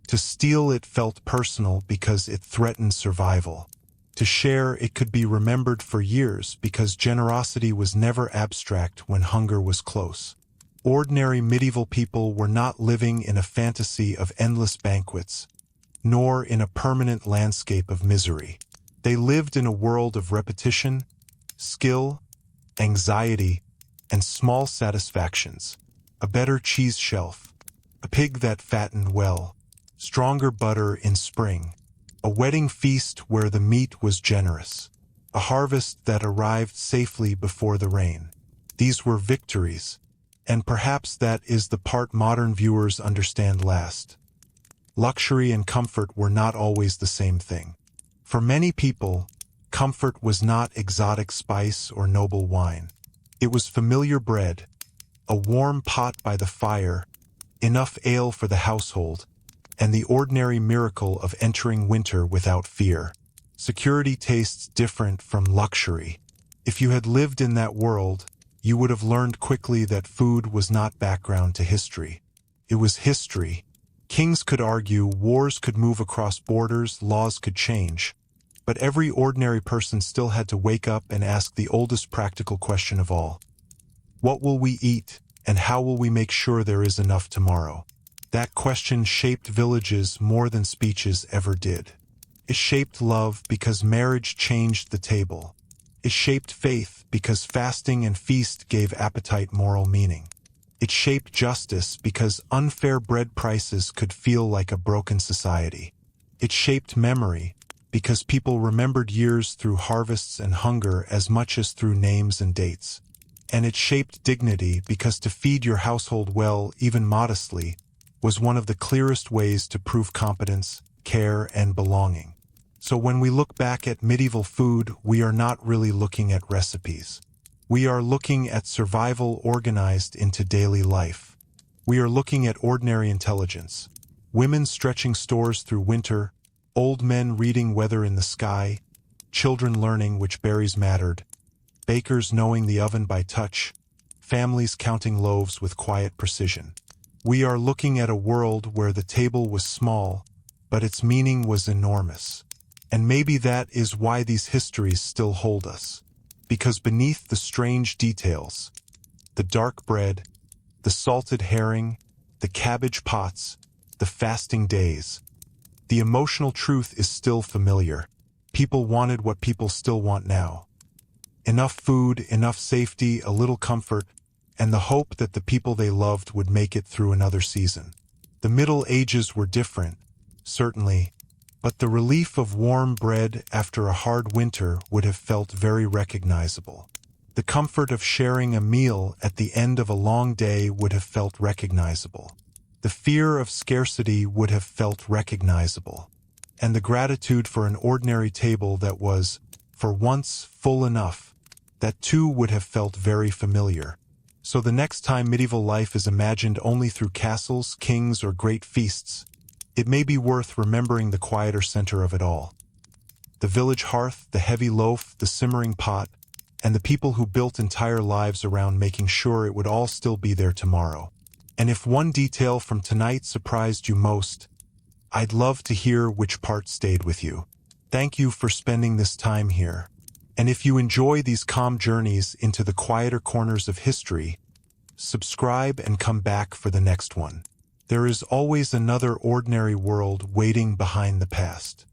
To steal it felt personal because it threatened survival. To share, it could be remembered for years because generosity was never abstract when hunger was close. Ordinary medieval people were not living in a fantasy of endless banquets, nor in a permanent landscape of misery. They lived in a world of repetition, skill, anxiety, and small satisfactions. A better cheese shelf, a pig that fattened well, stronger butter in spring, a wedding feast where the meat was generous, a harvest that arrived safely before the rain. These were victories, and perhaps that is the part modern viewers understand last. Luxury and comfort were not always the same thing. For many people, comfort was not exotic spice or noble wine. It was familiar bread, a warm pot by the fire, enough ale for the household, and the ordinary miracle of entering winter without fear. Security tastes different from luxury. If you had lived in that world, you would have learned quickly that food was not background to history. It was history. Kings could argue, wars could move across borders, laws could change. But every ordinary person still had to wake up and ask the oldest practical question of all. What will we eat? And how will we make sure there is enough tomorrow? That question shaped villages more than speeches ever did. It shaped love because marriage changed the table. It shaped faith because fasting and feast gave appetite moral meaning. It shaped justice because unfair bread prices could feel like a broken society. It shaped memory because people remembered years through harvests and hunger as much as through names and dates. And it shaped dignity because to feed your household well, even modestly, was one of the clearest ways to prove competence, care, and belonging. So when we look back at medieval food, we are not really looking at recipes. We are looking at survival organized into daily life. We are looking at ordinary intelligence. Women stretching stores through winter, old men reading weather in the sky, children learning which berries mattered, bakers knowing the oven by touch, families counting loaves with quiet precision. We are looking at a world where the table was small, but its meaning was enormous. And maybe that is why these histories still hold us. Because beneath the strange details, the dark bread, the salted herring, the cabbage pots, the fasting days, the emotional truth is still familiar. People wanted what people still want now. Enough food, enough safety, a little comfort, and the hope that the people they loved would make it through another season. The Middle Ages were different, certainly, but the relief of warm bread after a hard winter would have felt very recognizable. The comfort of sharing a meal at the end of a long day would have felt recognizable. The fear of scarcity would have felt recognizable. And the gratitude for an ordinary table that was, for once, full enough, that too would have felt very familiar. So the next time medieval life is imagined only through castles, kings, or great feasts, it may be worth remembering the quieter center of it all. The village hearth, the heavy loaf, the simmering pot, and the people who built entire lives around making sure it would all still be there tomorrow. And if one detail from tonight surprised you most, I'd love to hear which part stayed with you. Thank you for spending this time here. And if you enjoy these calm journeys into the quieter corners of history, subscribe and come back for the next one. There is always another ordinary world waiting behind the past.